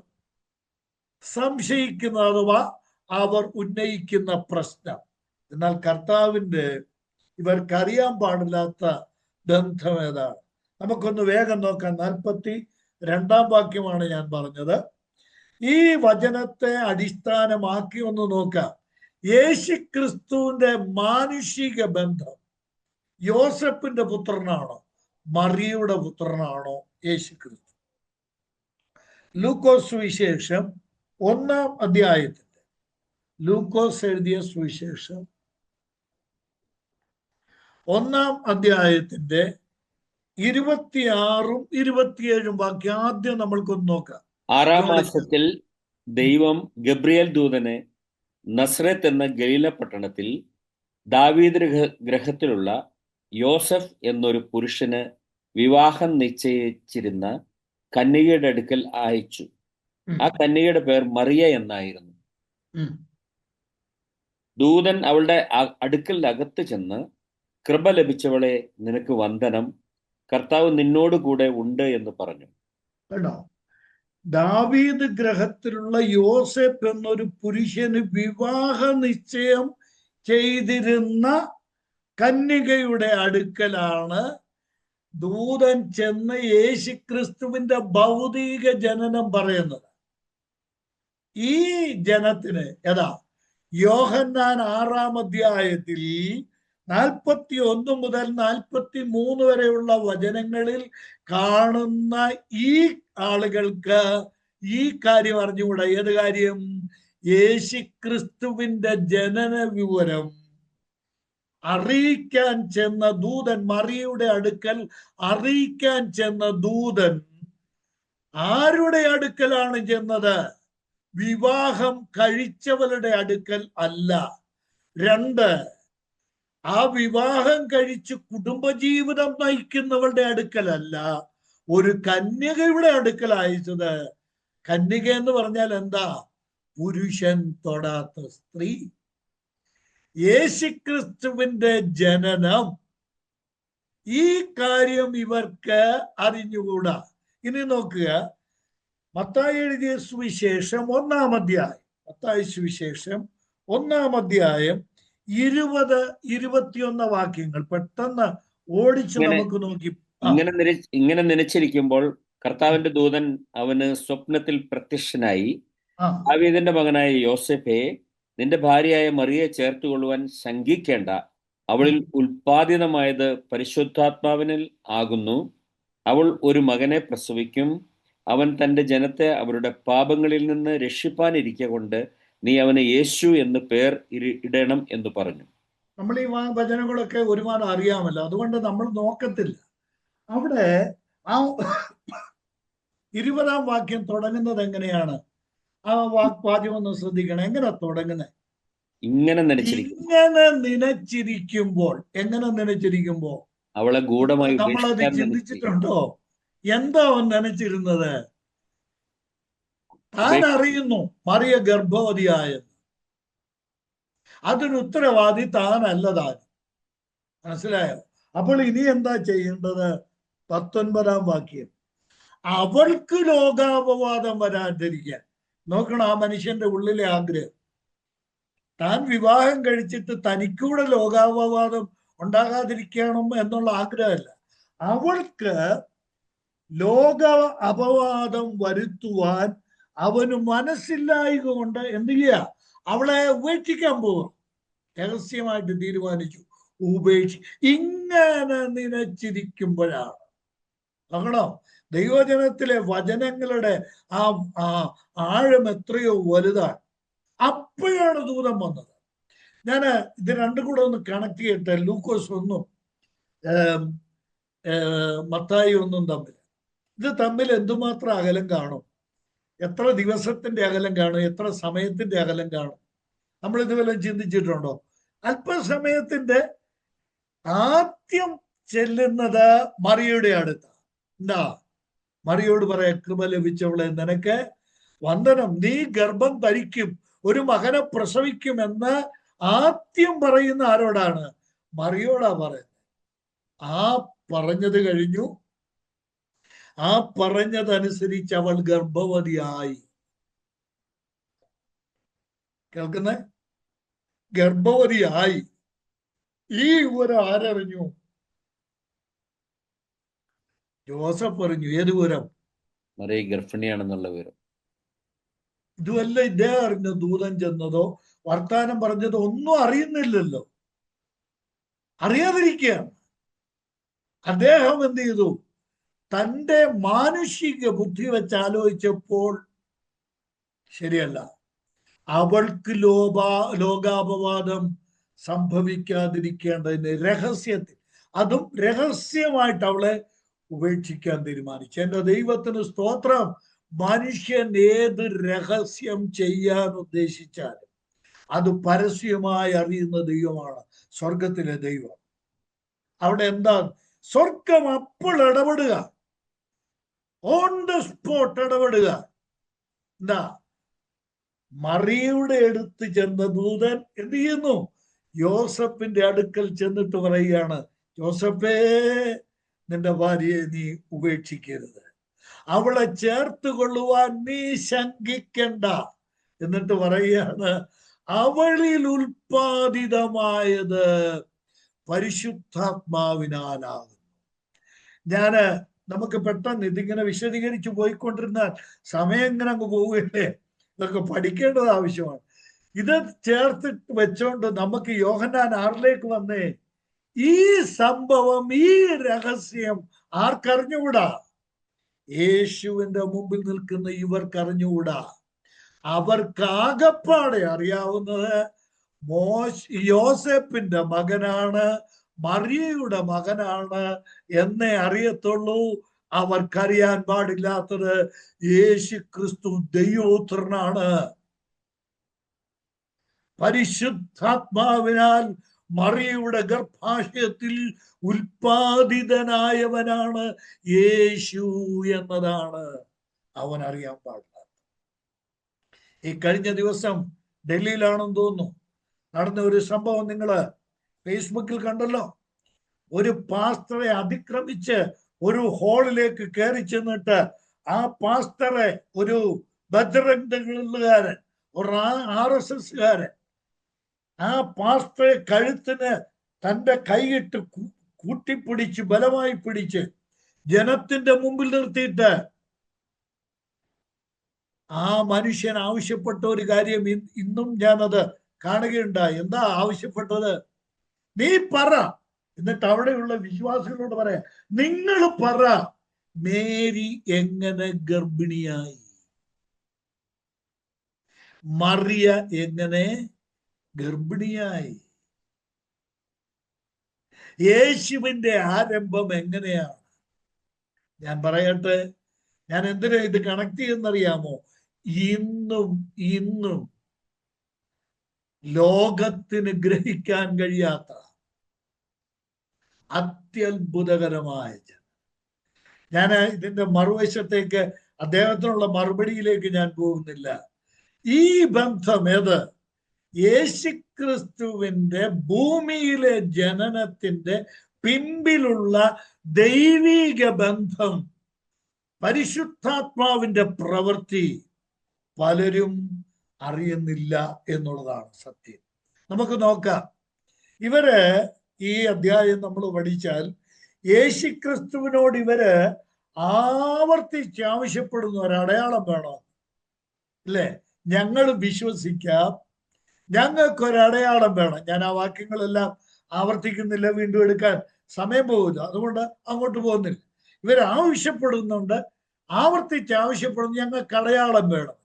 സംശയിക്കുന്ന അഥവാ അവർ ഉന്നയിക്കുന്ന പ്രശ്നം. എന്നാൽ കർത്താവിന്റെ ഇവർക്കറിയാൻ പാടില്ലാത്ത ബന്ധം ഏതാണ്? നമുക്കൊന്ന് വേഗം നോക്കാം. 2-ാം വാക്യമാണ് ഞാൻ പറഞ്ഞത്. ഈ വചനത്തെ അടിസ്ഥാനമാക്കി ഒന്ന് നോക്കാം. യേശുക്രിസ്തുവിന്റെ മാനുഷിക ബന്ധം യോസഫിന്റെ പുത്രനാണോ മറിയയുടെ പുത്രനാണോ യേശുക്രിസ്തു? ലൂക്കോസ് സുവിശേഷം 1-ാം അധ്യായത്തിന്റെ, ലൂക്കോസ് എഴുതിയ സുവിശേഷം 1-ാം അധ്യായത്തിന്റെ 26-ഉം 27-ഉം വാക്യം ആദ്യം നമ്മൾക്കൊന്ന് നോക്കാം. 6-ാം മാസത്തിൽ ദൈവം ഗബ്രിയേൽ ദൂതനെ നസ്രത്ത് എന്ന ഗലീല പട്ടണത്തിൽ ദാവീദ് ഗൃഹത്തിലുള്ള യോസഫ് എന്നൊരു പുരുഷന് വിവാഹം നിശ്ചയിച്ചിരുന്ന കന്യകയുടെ അടുക്കൽ അയച്ചു. ആ കന്യകയുടെ പേർ മറിയ എന്നായിരുന്നു. ദൂതൻ അവളുടെ അടുക്കൽ അകത്ത് ചെന്ന്, കൃപ ലഭിച്ചവളെ, നിനക്ക് വന്ദനം, കർത്താവ് നിന്നോട് കൂടെ ഉണ്ട് എന്ന് പറഞ്ഞു. കേട്ടോ, ദാവീദ് ഗ്രഹത്തിലുള്ള യോസഫ് എന്നൊരു പുരുഷന് വിവാഹ നിശ്ചയം ചെയ്തിരുന്ന കന്യകയുടെ അടുക്കലാണ് ദൂതൻ ചെന്ന് യേശുക്രിസ്തുവിന്റെ ഭൗതിക ജനനം പറയുന്നത്. ഈ ജനത്തിന് ഏതാ? യോഹന്നാൻ 6-ാം അധ്യായത്തിൽ 41 മുതൽ 43 വരെയുള്ള വചനങ്ങളിൽ കാണുന്ന ഈ ആളുകൾക്ക് ഈ കാര്യം അറിഞ്ഞുകൂടാ. ഏത് കാര്യം? യേശുക്രിസ്തുവിന്റെ ജനന വിവരം അറിയിക്കാൻ ചെന്ന ദൂതൻ, മറിയയുടെ അടുക്കൽ അറിയിക്കാൻ ചെന്ന ദൂതൻ ആരുടെ അടുക്കലാണ് ചെന്നത്? വിവാഹം കഴിച്ചവരുടെ അടുക്കൽ അല്ല. 2, ആ വിവാഹം കഴിച്ച് കുടുംബജീവിതം നയിക്കുന്നവരുടെ അടുക്കലല്ല, ഒരു കന്യകയുടെ അടുക്കൽ അയച്ചത്. കന്യക എന്ന് പറഞ്ഞാൽ എന്താ? പുരുഷൻ തൊടാത്ത സ്ത്രീ. യേശുക്രിസ്തുവിന്റെ ജനനം, ഈ കാര്യം ഇവർക്ക് അറിഞ്ഞുകൂടാ. ഇനി നോക്കുക, മത്തായി എഴുതിയ സുവിശേഷം 1-ാം അധ്യായം, മത്തായി സുവിശേഷം 1-ാം അധ്യായം 20-21 വാക്യങ്ങൾ പെട്ടെന്ന് ഓടിച്ച് നമുക്ക് നോക്കി. ഇങ്ങനെ നനച്ചിരിക്കുമ്പോൾ കർത്താവിന്റെ ദൂതൻ അവന് സ്വപ്നത്തിൽ പ്രത്യക്ഷനായി, ദാവീദിന്റെ മകനായ യോസേഫേ, നിന്റെ ഭാര്യയായ മറിയയെ ചേർത്തുകൊള്ളുവാൻ ശങ്കിക്കേണ്ട, അവളിൽ ഉൽപാദിതമായത് പരിശുദ്ധാത്മാവിനിൽ ആകുന്നു. അവൾ ഒരു മകനെ പ്രസവിക്കും. അവൻ തന്റെ ജനത്തെ അവരുടെ പാപങ്ങളിൽ നിന്ന് രക്ഷിപ്പാനിരിക്കൊണ്ട് നീ അവന് യേശു എന്ന് പേർ ഇടണം എന്ന് പറഞ്ഞു. നമ്മൾ ഈ വചനങ്ങളൊക്കെ ഒരുപാട് അറിയാമല്ലോ, അതുകൊണ്ട് നമ്മൾ നോക്കത്തില്ല. അവിടെ ആ 20-ാം വാക്യം തുടങ്ങുന്നത് എങ്ങനെയാണ്? ആ വാക്യം ഒന്ന് ശ്രദ്ധിക്കണം. എങ്ങനെ തുടങ്ങുന്നത്? ഇങ്ങനെ നനച്ചിരിക്കുമ്പോൾ. എങ്ങനെ നനച്ചിരിക്കുമ്പോ? അവളെ ഗൂഢമായി നമ്മളത് ചിന്തിച്ചിട്ടുണ്ടോ? എന്താ അവൻ നനച്ചിരുന്നത്? താൻ അറിയുന്നു മറിയ ഗർഭവതിയായെന്ന്. അതിന് ഉത്തരവാദി താനല്ല താൻ. മനസ്സിലായോ? അപ്പോൾ ഇനി എന്താ ചെയ്യേണ്ടത്? 19-ാം വാക്യം, അവൾക്ക് ലോകാപവാദം വരാതിരിക്കാൻ. നോക്കണം, ആ മനുഷ്യന്റെ ഉള്ളിലെ ആഗ്രഹം. താൻ വിവാഹം കഴിച്ചിട്ട് തനിക്കൂടെ ലോകാപവാദം ഉണ്ടാകാതിരിക്കണം എന്നുള്ള ആഗ്രഹമല്ല. അവൾക്ക് ലോക അപവാദം വരുത്തുവാൻ അവന് മനസ്സില്ലായക കൊണ്ട് എന്ത് ചെയ്യുക? അവളെ ഉപേക്ഷിക്കാൻ പോവുക. രഹസ്യമായിട്ട് തീരുമാനിച്ചു ഇങ്ങനെ നനച്ചിരിക്കുമ്പോഴാണ്. നോക്കണോ, ദൈവജനത്തിലെ വചനങ്ങളുടെ ആ ആഴം എത്രയോ വലുതാണ്. അപ്പോഴാണ് ദൂതം വന്നത്. ഞാൻ ഇത് രണ്ടും കൂടെ ഒന്ന് കണക്ട് ചെയ്യട്ടെ. ലൂക്കോസ് 1-ഉം മത്തായി 1-ഉം തമ്മിൽ. ഇത് തമ്മിൽ എന്തുമാത്രം അകലം കാണും? എത്ര ദിവസത്തിന്റെ അകലം കാണും? എത്ര സമയത്തിന്റെ അകലം കാണും? നമ്മൾ ഇതുവരെ ചിന്തിച്ചിട്ടുണ്ടോ? അല്പസമയത്തിന്റെ ആദ്യം ചെല്ലുന്നത് മറിയയുടെ അടുത്ത്. എന്താ മറിയോട് പറയാ? കൃപ ലഭിച്ചവളെ, നിനക്ക് വന്ദനം, നീ ഗർഭം ധരിക്കും, ഒരു മകനെ പ്രസവിക്കുമെന്ന് ആദ്യം പറയുന്ന ആരോടാണ്? മറിയോടാ പറയുന്നത്. ആ പറഞ്ഞത് കഴിഞ്ഞു. ആ പറഞ്ഞതനുസരിച്ച് അവൾ ഗർഭവതിയായി. കേൾക്കുന്നേ? ഗർഭവതിയായി. ഈ വിവരം ആരറിഞ്ഞു? ജോസഫ് അറിഞ്ഞു. ഏത് വിവരം? മറിയ ഗർഭിണിയാണെന്നുള്ള വിവരം. ഇതുവല്ല ഇദ്ദേഹം അറിഞ്ഞ ദൂതൻ ചെന്നതോ വർത്താനം പറഞ്ഞതോ ഒന്നും അറിയുന്നില്ലല്ലോ, അറിയാതിരിക്കുകയാണ്. അദ്ദേഹം എന്ത് ചെയ്തു? തൻ്റെ മാനുഷിക ബുദ്ധി വെച്ച് ആലോചിച്ചപ്പോൾ ശരിയല്ല, അവൾക്ക് ലോകാപവാദം സംഭവിക്കാതിരിക്കേണ്ടതിന് രഹസ്യത്തിൽ, അതും രഹസ്യമായിട്ട് അവളെ ഉപേക്ഷിക്കാൻ തീരുമാനിച്ചു. എൻ്റെ ദൈവത്തിന് സ്തോത്രം. മനുഷ്യൻ ഏത് രഹസ്യം ചെയ്യാൻ ഉദ്ദേശിച്ചാലും അത് പരസ്യമായി അറിയുന്ന ദൈവമാണ് സ്വർഗത്തിലെ ദൈവം. അവിടെ എന്താ? സ്വർഗം അപ്പോൾ ഇടപെടുക, ഓൺ ദ സ്പോട്ട് ഇടപെടുക. എന്താ? മറിയയുടെ അടുത്ത് ചെന്ന ദൂതൻ എന്ത് ചെയ്യുന്നു? യോസഫിന്റെ അടുക്കൽ ചെന്നിട്ട് പറയുകയാണ്, യോസഫേ, നിന്റെ ഭാര്യയെ നീ ഉപേക്ഷിക്കരുത്, അവളെ ചേർത്ത് കൊള്ളുവാൻ നീ ശങ്കിക്കണ്ട. എന്നിട്ട് പറയുകയാണ്, അവളിൽ ഉൽപ്പാദിതമായത് പരിശുദ്ധാത്മാവിനാലാകുന്നു. നമുക്ക് പെട്ടെന്ന് ഇതിങ്ങനെ വിശദീകരിച്ചു പോയിക്കൊണ്ടിരുന്നാൽ സമയം ഇങ്ങനെ അങ്ങ് പോവുകയല്ലേ, ഇതൊക്കെ പഠിക്കേണ്ടത് ആവശ്യമാണ്. ഇത് ചേർത്ത് വെച്ചോണ്ട് നമുക്ക് യോഹന്നാൻ 6 വന്നേ. ഈ സംഭവം, ഈ രഹസ്യം ആർക്കറിഞ്ഞുകൂടാ? യേശുവിന്റെ മുമ്പിൽ നിൽക്കുന്ന ഇവർക്കറിഞ്ഞുകൂടാ. അവർക്ക് ആകപ്പാടെ അറിയാവുന്നത് യോസേപ്പിന്റെ മകനാണ്, മറിയയുടെ മകനാണ് എന്നേ അറിയത്തുള്ളൂ. അവർക്കറിയാൻ പാടില്ലാത്തത് യേശു ക്രിസ്തു ദൈവപുത്രനാണ്. പരിശുദ്ധാത്മാവിനാൽ മറിയയുടെ ഗർഭാശയത്തിൽ ഉൽപാദിതനായവനാണ് യേശു എന്നതാണ് അവൻ അറിയാൻ പാടില്ല. ഈ കഴിഞ്ഞ ദിവസം ഡൽഹിയിലാണെന്ന് തോന്നുന്നു നടന്ന ഒരു സംഭവം നിങ്ങള് ഫേസ്ബുക്കിൽ കണ്ടല്ലോ. ഒരു പാസ്റ്ററെ അതിക്രമിച്ച് ഒരു ഹാളിലേക്ക് കയറി ചെന്നിട്ട് ആ പാസ്റ്ററെ ഒരു ബജ്രംഗദളുകാരൻ, ഒരു RSSകാരൻ ആ പാസ്റ്ററെ കഴുത്തിന് തന്റെ കൈയിട്ട് കൂട്ടിപ്പിടിച്ച് ബലമായി പിടിച്ച് ജനത്തിന്റെ മുമ്പിൽ നിർത്തിയിട്ട് ആ മനുഷ്യൻ ആവശ്യപ്പെട്ട ഒരു കാര്യം ഇന്നും ഞാനത് കാണുകയുണ്ടായി. എന്താ ആവശ്യപ്പെട്ടത്? നീ പറ. എന്നിട്ട് അവിടെയുള്ള വിശ്വാസികളോട് പറയാ, നിങ്ങൾ പറ, മേരി എങ്ങനെ ഗർഭിണിയായി, മറിയ എങ്ങനെ ഗർഭിണിയായി, യേശുവിന്റെ ആരംഭം എങ്ങനെയാണ്? ഞാൻ പറയട്ടെ, ഞാൻ എന്തിനാ ഇത് കണക്ട് ചെയ്യുന്നറിയാമോ? ഇന്നും ലോകത്തിന് ഗ്രഹിക്കാൻ കഴിയാത്ത അത്യത്ഭുതകരമായ, ഞാൻ ഇതിന്റെ മറുവശത്തേക്ക് അദ്ദേഹത്തിനുള്ള മറുപടിയിലേക്ക് ഞാൻ പോകുന്നില്ല. ഈ ബന്ധം ഏത്? യേശുക്രിസ്തുവിന്റെ ഭൂമിയിലെ ജനനത്തിന്റെ പിൻപിലുള്ള ദൈവിക ബന്ധം, പരിശുദ്ധാത്മാവിന്റെ പ്രവൃത്തി പലരും അറിയുന്നില്ല എന്നുള്ളതാണ് സത്യം. നമുക്ക് നോക്കാം. ഇവര് ഈ അധ്യായം നമ്മൾ പഠിച്ചാൽ യേശുക്രിസ്തുവിനോട് ഇവര് ആവർത്തിച്ച് ആവശ്യപ്പെടുന്ന ഒരടയാളം വേണോ? അല്ലേ? ഞങ്ങൾ വിശ്വസിക്കാം, ഞങ്ങൾക്കൊരടയാളം വേണം. ഞാൻ ആ വാക്യങ്ങളെല്ലാം ആവർത്തിക്കുന്നില്ല, വീണ്ടും എടുക്കാൻ സമയം പോകില്ല, അതുകൊണ്ട് അങ്ങോട്ട് പോകുന്നില്ല. ഇവർ ആവശ്യപ്പെടുന്നുണ്ട്, ആവർത്തിച്ച് ആവശ്യപ്പെടുന്നു, ഞങ്ങൾക്ക് അടയാളം വേണം.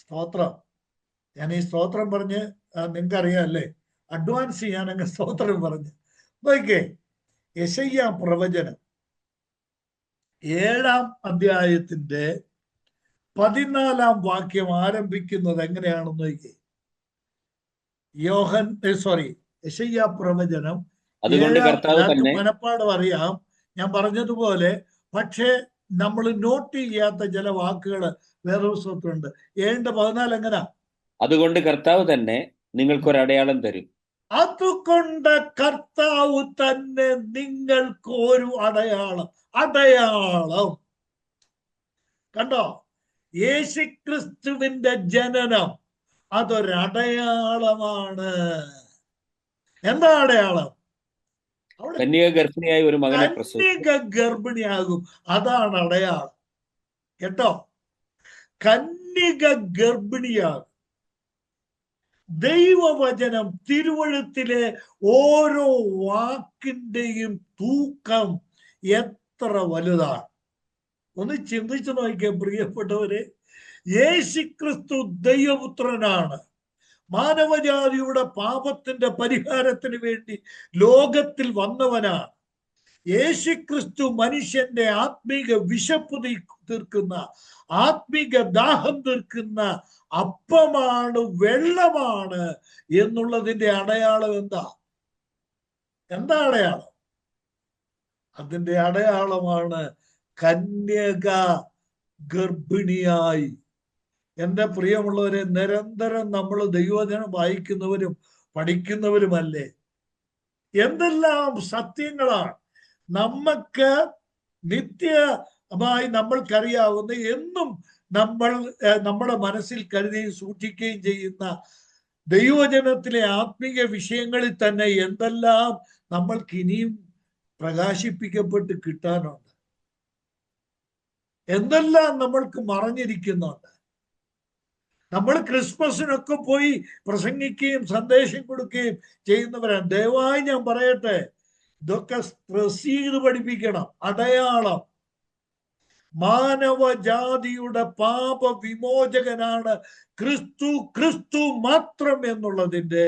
സ്തോത്രം. ഞാൻ ഈ സ്തോത്രം പറഞ്ഞ് നിങ്ങൾക്കറിയാം അല്ലേ, അഡ്വാൻസ് ഞാൻ അങ്ങ് സ്തോത്രം പറഞ്ഞ് നോക്കേ. യെശയ്യാ പ്രവചനം 7 അധ്യായത്തിന്റെ 14 വാക്യം ആരംഭിക്കുന്നത് എങ്ങനെയാണെന്ന് നോക്കേ. യെശയ്യാ പ്രവചനം, മനപ്പാടം അറിയാം ഞാൻ പറഞ്ഞതുപോലെ, പക്ഷേ നമ്മൾ നോട്ട് ചെയ്യാത്ത ചില വാക്കുകൾ വേറെ പുസ്തകത്തിലുണ്ട്. 7:14 എങ്ങനാ? അതുകൊണ്ട് കർത്താവ് തന്നെ നിങ്ങൾക്കൊരടയാളം തരും. അതുകൊണ്ട് കർത്താവ് തന്നെ നിങ്ങൾക്കൊരു അടയാളം. കണ്ടോ? യേശുക്രിസ്തുവിന്റെ ജനനം അതൊരടയാളമാണ്. എന്താ അടയാളം? കന്യക ഗർഭിണിയായി ഒരു മകനെ കന്യക ഗർഭിണിയാകും, അതാണ് അടയാളം. കേട്ടോ, കന്യക ഗർഭിണിയാകും. ദൈവവചനം, തിരുവഴുത്തിലെ ഓരോ വാക്കിന്റെയും തൂക്കം എത്ര വലുതാണ്. ഒന്ന് ചിന്തിച്ചു നോക്കിയ പ്രിയപ്പെട്ടവരെ, യേശുക്രിസ്തു ദൈവപുത്രനാണ്. മാനവജാതിയുടെ പാപത്തിന്റെ പരിഹാരത്തിന് വേണ്ടി ലോകത്തിൽ വന്നവനാണ്. യേശുക്രിസ്തു മനുഷ്യന്റെ ആത്മീക വിശപ്പ് തീർക്കുന്ന, ആത്മീക ദാഹം തീർക്കുന്ന അപ്പമാണ്, വെള്ളമാണ് എന്നുള്ളതിന്റെ അടയാളം എന്താ? അടയാളം? അതിന്റെ അടയാളമാണ് കന്യക ഗർഭിണിയായി. എന്റെ പ്രിയമുള്ളവരെ, നിരന്തരം നമ്മൾ ദൈവവചനം വായിക്കുന്നവരും പഠിക്കുന്നവരുമല്ലേ? എന്തെല്ലാം സത്യങ്ങളാണ് നമുക്ക് നിത്യമായി നമ്മൾക്കറിയാവുന്ന, എന്നും നമ്മൾ നമ്മുടെ മനസ്സിൽ കരുതുകയും സൂക്ഷിക്കുകയും ചെയ്യുന്ന ദൈവവചനത്തിലെ ആത്മീയ വിഷയങ്ങളിൽ തന്നെ എന്തെല്ലാം നമ്മൾക്ക് ഇനിയും പ്രകാശിപ്പിക്കപ്പെട്ട് കിട്ടാനുണ്ട്, എന്തെല്ലാം നമ്മൾക്ക് മറഞ്ഞിരിക്കുന്നുണ്ട്. നമ്മൾ ക്രിസ്മസിനൊക്കെ പോയി പ്രസംഗിക്കുകയും സന്ദേശം കൊടുക്കുകയും ചെയ്യുന്നവരാണ്. ദയവായി ഞാൻ പറയട്ടെ, ഇതൊക്കെ സ്ട്രെസ് ചെയ്ത് പഠിപ്പിക്കണം. അടയാളം, മാനവജാതിയുടെ പാപ വിമോചകനാണ് ക്രിസ്തു, ക്രിസ്തു മാത്രം എന്നുള്ളതിന്റെ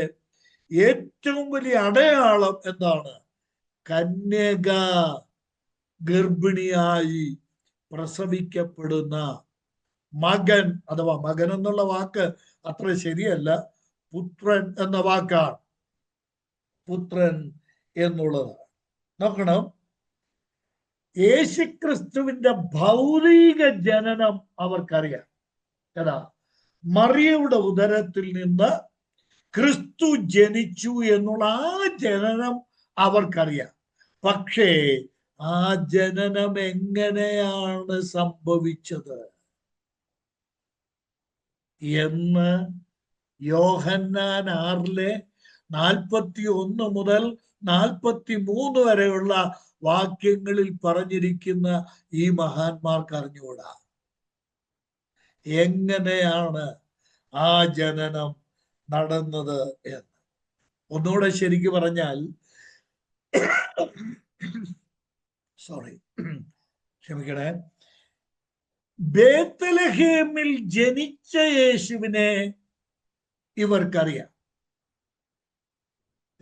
ഏറ്റവും വലിയ അടയാളം എന്താണ്? കന്യക ഗർഭിണിയായി പ്രസവിക്കപ്പെടുന്ന മകൻ, അഥവാ മകൻ എന്നുള്ള വാക്ക് അത്ര ശരിയല്ല, പുത്രൻ എന്ന വാക്കാണ്. പുത്രൻ എന്നുള്ളതാണ്. നോക്കണം, യേശുക്രിസ്തുവിന്റെ ഭൗതിക ജനനം അവർക്കറിയാം. ഏതാ? മറിയയുടെ ഉദരത്തിൽ നിന്ന് ക്രിസ്തു ജനിച്ചു എന്നുള്ള ആ ജനനം അവർക്കറിയാം. പക്ഷേ ആ ജനനം എങ്ങനെയാണ് സംഭവിച്ചത് എന്ന് യോഹന്നാൻ 6:41 മുതൽ 43 വരെയുള്ള വാക്യങ്ങളിൽ പറഞ്ഞിരിക്കുന്ന ഈ മഹാന്മാർക്ക് അറിഞ്ഞുകൂടാ. എങ്ങനെയാണ് ആ ജനനം നടന്നത് എന്ന്. ഒന്നുകൂടെ ശരിക്ക് പറഞ്ഞാൽ, ക്ഷമിക്കണേ, ബേത്ലഹേമിൽ ജനിച്ച യേശുവിനെ ഇവർക്കറിയാം.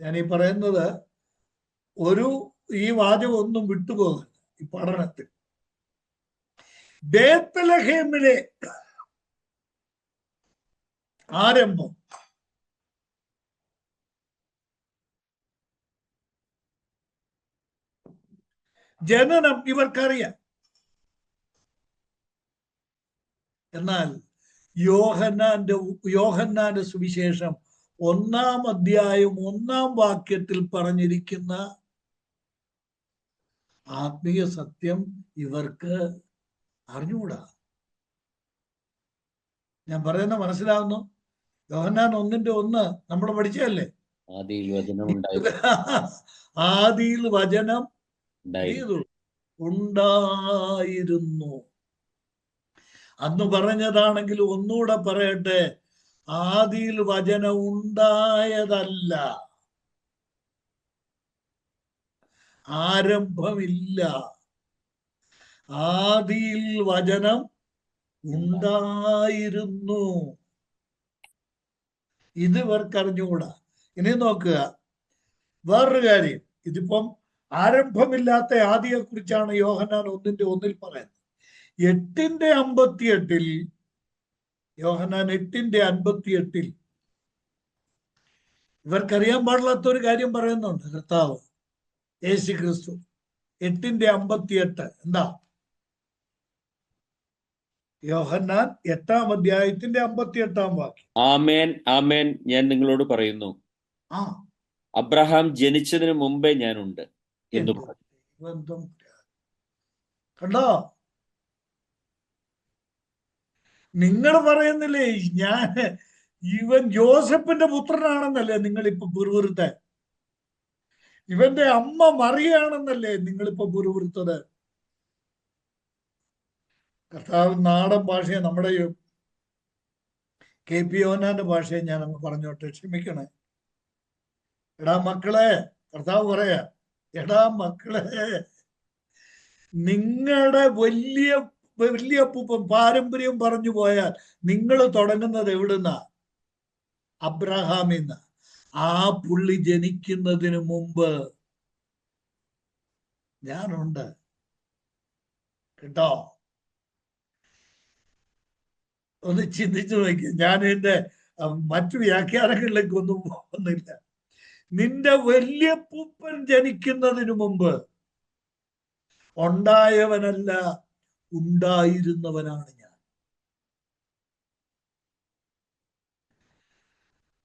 ഞാൻ ഈ പറയുന്നത് ഈ വാചകം ഒന്നും വിട്ടുപോകരുത് ഈ പഠനത്തിൽ. ബേത്ലഹേമിലെ ആരംഭം, ജനനം ഇവർക്കറിയാം. എന്നാൽ യോഹന്നാന്റെ സുവിശേഷം 1-ാം അധ്യായം 1-ാം വാക്യത്തിൽ പറഞ്ഞിരിക്കുന്ന ആത്മീയ സത്യം ഇവർക്ക് അറിഞ്ഞുകൂടാ. ഞാൻ പറയുന്ന മനസ്സിലാവുന്നു? യോഹന്നാൻ 1:1 നമ്മൾ പഠിച്ചതല്ലേ? ആദിയിൽ വചനം ഉണ്ടായിരുന്നു. അന്ന് പറഞ്ഞതാണെങ്കിൽ ഒന്നുകൂടെ പറയട്ടെ, ആദിയിൽ വചനം ഉണ്ടായതല്ല, ആരംഭമില്ല. ആദിയിൽ വചനം ഉണ്ടായിരുന്നു. ഇത് ഇവർക്ക് അറിഞ്ഞുകൂടാ. ഇനി നോക്കുക, വേറൊരു കാര്യം. ഇതിപ്പം ആരംഭമില്ലാത്ത ആദിയെ കുറിച്ചാണ് യോഹന്നാൻ 1:1 പറയുന്നത്. 8:58 യോഹന്നാൻ 8:58 ഇവർക്കറിയാൻ പാടില്ലാത്ത ഒരു കാര്യം പറയുന്നുണ്ട് കർത്താവ് യേശു ക്രിസ്തു. 8:58 എന്താ? യോഹന്നാൻ 8-ാം അധ്യായത്തിന്റെ 58-ാം വാക്യം. ആമേൻ ആമേൻ, ഞാൻ നിങ്ങളോട് പറയുന്നു, അബ്രഹാം ജനിച്ചതിന് മുമ്പേ ഞാനുണ്ട് എന്ന് പറഞ്ഞു. കണ്ടോ? നിങ്ങൾ പറയുന്നില്ലേ ഇവൻ ജോസഫിന്റെ പുത്രനാണെന്നല്ലേ നിങ്ങളിപ്പോ പിറുവിറുത്ത? ഇവന്റെ അമ്മ മറിയാണെന്നല്ലേ നിങ്ങളിപ്പോ പിറുവിറുത്തത്? കർത്താവ് നാടൻ ഭാഷയെ, നമ്മുടെ KP യോഹന്നാന്റെ ഭാഷയെ ഞാൻ അങ്ങ് പറഞ്ഞോട്ടെ, ക്ഷമിക്കണേ. എടാ മക്കളെ, കർത്താവ് പറയാ, എടാ മക്കളെ, നിങ്ങളുടെ വലിയ വലിയ അപ്പൂപ്പൻ പാരമ്പര്യം പറഞ്ഞു പോയാൽ നിങ്ങൾ തുടങ്ങുന്നത് എവിടുന്നാ? അബ്രഹാമിന്ന്. ആ പുള്ളി ജനിക്കുന്നതിന് മുമ്പ് ഞാനുണ്ട് കേട്ടോ. ഒന്ന് ചിന്തിച്ചു നോക്കി. ഞാൻ എന്റെ മറ്റു വ്യാഖ്യാനങ്ങളിലേക്ക് ഒന്നും പോകുന്നില്ല. നിന്റെ വലിയ പൂപ്പൻ ജനിക്കുന്നതിന് മുമ്പ് ഉണ്ടായവനല്ല, ഉണ്ടായിരുന്നവനാണ് ഞാൻ.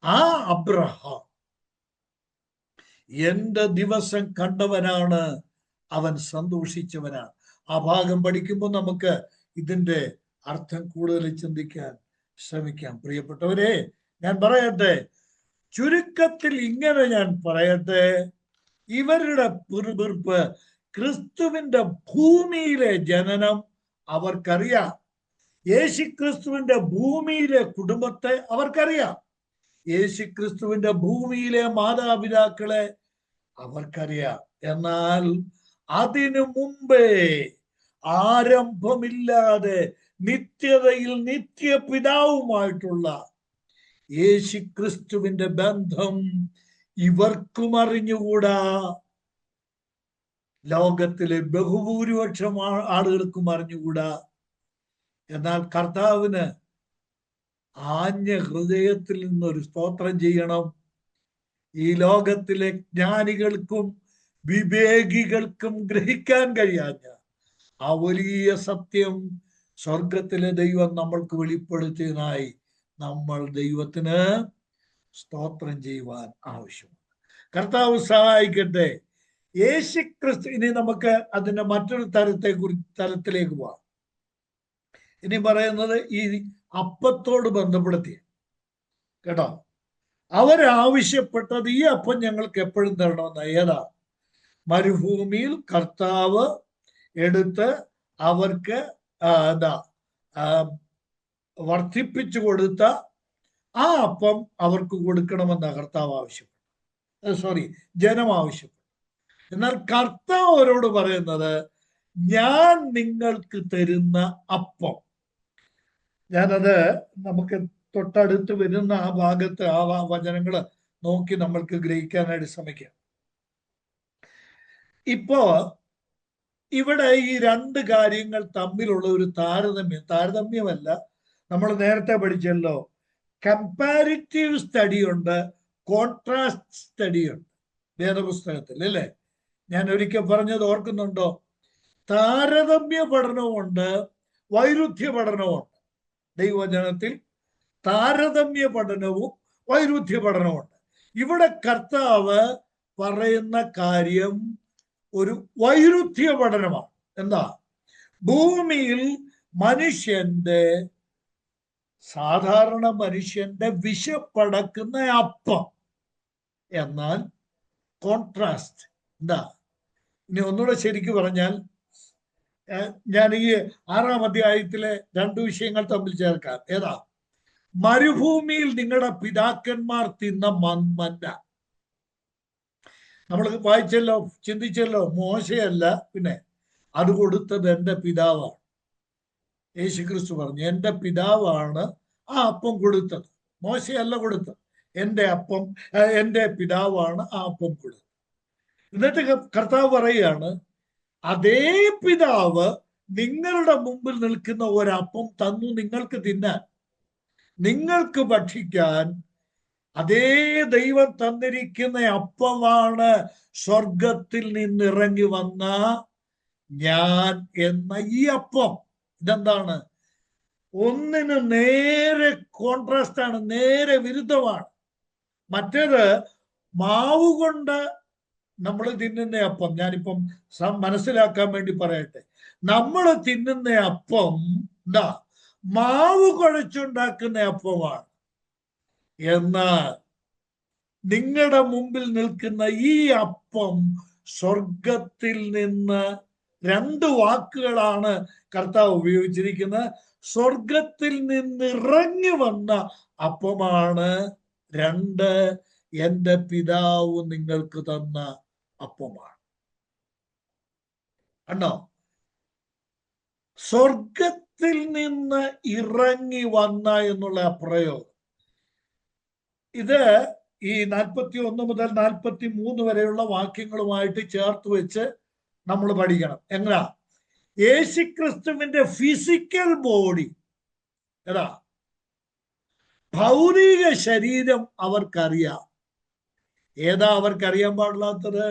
ആ അബ്രഹാം എന്റെ ദിവസം കണ്ടവനാണ്, അവൻ സന്തോഷിച്ചവനാണ്. ആ ഭാഗം പഠിക്കുമ്പോൾ നമുക്ക് ഇതിന്റെ അർത്ഥം കൂടുതൽ ചിന്തിക്കാൻ ശ്രമിക്കാം. പ്രിയപ്പെട്ടവരെ, ഞാൻ പറയട്ടെ, ചുരുക്കത്തിൽ ഇങ്ങനെ ഞാൻ പറയട്ടെ, ഇവരുടെ പിറുപിറുപ്പ്, ക്രിസ്തുവിന്റെ ഭൂമിയിലെ ജനനം അവർക്കറിയാം. യേശുക്രിസ്തുവിന്റെ ഭൂമിയിലെ കുടുംബത്തെ അവർക്കറിയാം. യേശുക്രിസ്തുവിന്റെ ഭൂമിയിലെ മാതാപിതാക്കളെ അവർക്കറിയാം. എന്നാൽ അതിനു മുമ്പേ ആരംഭമില്ലാതെ നിത്യതയിൽ നിത്യപിതാവുമായിട്ടുള്ള യേശുക്രിസ്തുവിന്റെ ബന്ധം ഇവർക്കും അറിഞ്ഞുകൂടാ, ലോകത്തിലെ ബഹുഭൂരിപക്ഷം ആളുകൾക്കും അറിഞ്ഞുകൂടാ. എന്നാൽ കർത്താവിന് ആഞ്ഞ ഹൃദയത്തിൽ നിന്നൊരു സ്തോത്രം ചെയ്യണം. ഈ ലോകത്തിലെ ജ്ഞാനികൾക്കും വിവേകികൾക്കും ഗ്രഹിക്കാൻ കഴിയാഞ്ഞ ആ വലിയ സത്യം സ്വർഗത്തിലെ ദൈവം നമ്മൾക്ക് വെളിപ്പെടുത്തിയതിനായി നമ്മൾ ദൈവത്തിന് സ്തോത്രം ചെയ്യുവാൻ ആവശ്യമാണ്. കർത്താവ് സഹായിക്കട്ടെ. യേശുക്രിസ്തു, ഇനി നമുക്ക് അതിന്റെ മറ്റൊരു തലത്തിലേക്ക് പോവാം. ഇനി പറയുന്നത് ഈ അപ്പത്തോട് ബന്ധപ്പെടുത്തി കേട്ടോ. അവരാവശ്യപ്പെട്ടത് ഈ അപ്പം ഞങ്ങൾക്ക് എപ്പോഴും തരണമെന്ന. ഏതാ? മരുഭൂമിയിൽ കർത്താവ് എടുത്ത് അവർക്ക് വർദ്ധിപ്പിച്ചു കൊടുത്ത ആ അപ്പം അവർക്ക് കൊടുക്കണമെന്ന കർത്താവ് ആവശ്യപ്പെട്ടു. ജനം ആവശ്യപ്പെട്ടു. എന്നാൽ കർത്താവ് അവരോട് പറയുന്നത്, ഞാൻ നിങ്ങൾക്ക് തരുന്ന അപ്പം. ഞാനത് നമുക്ക് തൊട്ടടുത്ത് വരുന്ന ആ ഭാഗത്ത് ആ വചനങ്ങൾ നോക്കി നമ്മൾക്ക് ഗ്രഹിക്കാനായിട്ട് ശ്രമിക്കാം. ഇപ്പോ ഇവിടെ ഈ രണ്ട് കാര്യങ്ങൾ തമ്മിലുള്ള ഒരു താരതമ്യമല്ല, നമ്മൾ നേരത്തെ പഠിച്ചല്ലോ, കമ്പാരിറ്റീവ് സ്റ്റഡി ഉണ്ട്, കോൺട്രാസ്റ്റ് സ്റ്റഡി ഉണ്ട് വേദപുസ്തകത്തിൽ, അല്ലേ? ഞാൻ ഒരിക്കൽ പറഞ്ഞത് ഓർക്കുന്നുണ്ടോ? താരതമ്യ പഠനവുമുണ്ട്, വൈരുദ്ധ്യ പഠനവുമുണ്ട്. ദൈവവചനത്തിൽ താരതമ്യ പഠനവും വൈരുദ്ധ്യ പഠനവുമുണ്ട്. ഇവിടെ കർത്താവ് പറയുന്ന കാര്യം ഒരു വൈരുദ്ധ്യ പഠനമാണ്. എന്താ? ഭൂമിയിൽ സാധാരണ മനുഷ്യന്റെ വിശപ്പടക്കുന്ന അപ്പം. എന്നാൽ കോൺട്രാസ്റ്റ് എന്താ? ഇനി ഒന്നുകൂടെ ശരിക്ക് പറഞ്ഞാൽ, ഞാൻ ഈ 6-ാം അധ്യായത്തിലെ 2 വിഷയങ്ങൾ തമ്മിൽ ചേർക്കാം. ഏതാ? മരുഭൂമിയിൽ നിങ്ങളുടെ പിതാക്കന്മാർ തിന്ന മന്ന. നമ്മൾ വായിച്ചല്ലോ, ചിന്തിച്ചല്ലോ. മോശയല്ല, പിന്നെ അത് കൊടുത്തത് എൻ്റെ പിതാവാണ്. യേശുക്രിസ്തു പറഞ്ഞു, എൻ്റെ പിതാവാണ് ആ അപ്പം കൊടുത്തത്, മോശയല്ല കൊടുത്തത്. എൻ്റെ പിതാവാണ് ആ അപ്പം കൊടുത്തത്. എന്നിട്ട് കർത്താവ് പറയുകയാണ്, അതേ പിതാവ് നിങ്ങളുടെ മുമ്പിൽ നിൽക്കുന്ന ഒരപ്പം തന്നു നിങ്ങൾക്ക് തിന്നാൻ, നിങ്ങൾക്ക് ഭക്ഷിക്കാൻ. അതേ ദൈവം തന്നിരിക്കുന്ന അപ്പമാണ് സ്വർഗത്തിൽ നിന്നിറങ്ങി വന്ന ഞാൻ എന്ന ഈ അപ്പം. ഇതെന്താണ്? ഒന്നിന് നേരെ കോൺട്രാസ്റ്റ് ആണ്, നേരെ വിരുദ്ധമാണ്. മറ്റേത് മാവ് കൊണ്ട് നമ്മൾ തിന്നുന്ന അപ്പം, ഞാനിപ്പം മനസ്സിലാക്കാൻ വേണ്ടി പറയട്ടെ, നമ്മൾ തിന്നുന്ന അപ്പം എന്താ? മാവ് കുഴച്ചുണ്ടാക്കുന്ന അപ്പമാണ്. എന്നാൽ നിങ്ങളുടെ മുമ്പിൽ നിൽക്കുന്ന ഈ അപ്പം സ്വർഗത്തിൽ നിന്ന് രണ്ട് വാക്കുകളാണ് കർത്താവ് ഉപയോഗിച്ചിരിക്കുന്നത്. സ്വർഗത്തിൽ നിന്നിറങ്ങി വന്ന അപ്പമാണ്. രണ്ട്, എൻ്റെ പിതാവ് നിങ്ങൾക്ക് തന്ന അപ്പമാണ്. കണ്ടോ? സ്വർഗത്തിൽ നിന്ന് ഇറങ്ങി വന്ന എന്നുള്ള പ്രയോഗം. ഇത് ഈ 41 മുതൽ 43 വരെയുള്ള വാക്യങ്ങളുമായിട്ട് ചേർത്ത് വെച്ച് നമ്മൾ പഠിക്കണം. എങ്ങനാ? യേശുക്രിസ്തുവിന്റെ ഫിസിക്കൽ ബോഡി, ഏതാ? ഭൗതിക ശരീരം അവർക്കറിയാം. ഏതാ അവർക്കറിയാൻ പാടില്ലാത്തത്?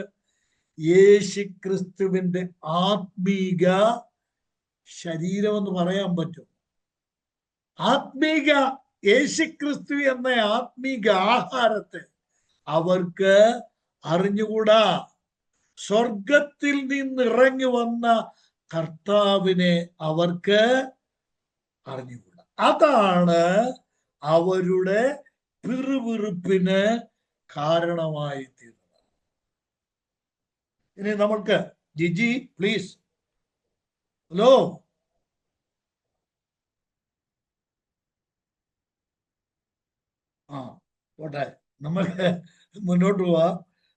യേശുക്രിസ്തുവിന്റെ ആത്മീക ശരീരം എന്ന് പറയാൻ പറ്റും. ആത്മീക യേശുക്രിസ്തു എന്ന ആത്മീക ആഹാരത്തെ അവർക്ക് അറിഞ്ഞുകൂടാ. സ്വർഗത്തിൽ നിന്നിറങ്ങി വന്ന കർത്താവിനെ അവർക്ക് അറിഞ്ഞുകൂടാ. അതാണ് അവരുടെ പിറുപിറുപ്പിന് കാരണമായി തീർന്നത്. ഇനി നമുക്ക് ജിജി പ്ലീസ്. ഹലോ, പോട്ടെ, നമുക്ക് മുന്നോട്ട് പോവാം.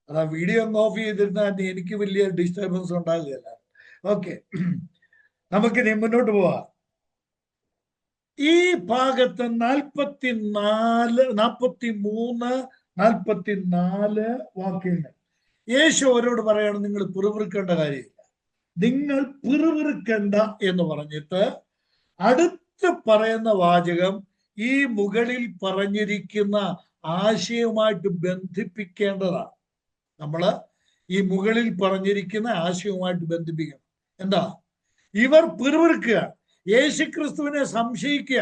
അതാ വീഡിയോ ഒന്ന് ഓഫ് ചെയ്തിരുന്നാൽ എനിക്ക് വലിയ ഡിസ്റ്റർബൻസ് ഉണ്ടാകുകയല്ല. ഓക്കെ, നമുക്കിനി മുന്നോട്ട് പോവാം. ഈ ഭാഗത്ത് 43, 44 വാക്യങ്ങൾ യേശു അവരോട് പറയാണ്, നിങ്ങൾ പിറുപിറുക്കേണ്ട കാര്യമില്ല, നിങ്ങൾ പിറുപിറുക്കണ്ട എന്ന് പറഞ്ഞിട്ട് അടുത്ത് പറയുന്ന വാചകം ഈ മുകളിൽ പറഞ്ഞിരിക്കുന്ന ആശയവുമായിട്ട് ബന്ധിപ്പിക്കേണ്ടതാണ്. നമ്മൾ ഈ മുകളിൽ പറഞ്ഞിരിക്കുന്ന ആശയവുമായിട്ട് ബന്ധിപ്പിക്കണം. എന്താ? ഇവർ പിറുപിറുക്കുക, യേശുക്രിസ്തുവിനെ സംശയിക്കുക,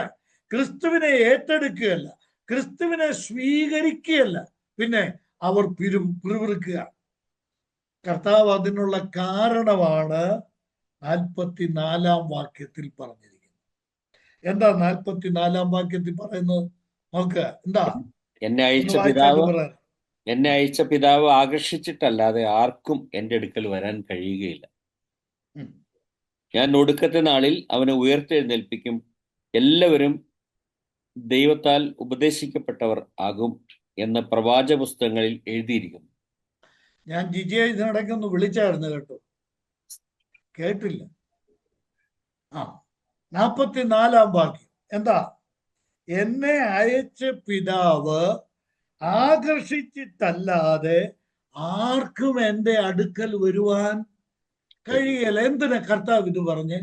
ക്രിസ്തുവിനെ ഏറ്റെടുക്കുകയല്ല, ക്രിസ്തുവിനെ സ്വീകരിക്കുകയല്ല, പിന്നെ അവർ പിറുപിറുക്കുക. കർത്താവ് അതിനുള്ള കാരണമാണ് 44 വാക്യത്തിൽ പറഞ്ഞിരിക്കുന്നത്. എന്താ 44 വാക്യത്തിൽ പറയുന്നത്? നോക്കുക. എന്താ? എന്നെ അയച്ച പിതാവ് ആകർഷിച്ചിട്ടല്ലാതെ ആർക്കും എൻ്റെ അടുക്കൽ വരാൻ കഴിയുകയില്ല. ഞാൻ ഒടുക്കത്തെ നാളിൽ അവനെ ഉയർത്തെഴുന്നേൽപ്പിക്കും. എല്ലാവരും ദൈവത്താൽ ഉപദേശിക്കപ്പെട്ടവർ ആകും എന്ന് പ്രവാചക പുസ്തകങ്ങളിൽ എഴുതിയിരിക്കുന്നു. ഞാൻ ജിജിയെ ഇതിനിടയ്ക്കൊന്ന് വിളിച്ചായിരുന്നു കേട്ടോ, കേട്ടില്ല. 44 വാക്യം എന്താ? എന്നെ അയച്ച പിതാവ് ആകർഷിച്ചിട്ടല്ലാതെ ആർക്കും എൻ്റെ അടുക്കൽ വരുവാൻ കഴിയല്ല. എന്തിനാ കർത്താവ് ഇത് പറഞ്ഞ്?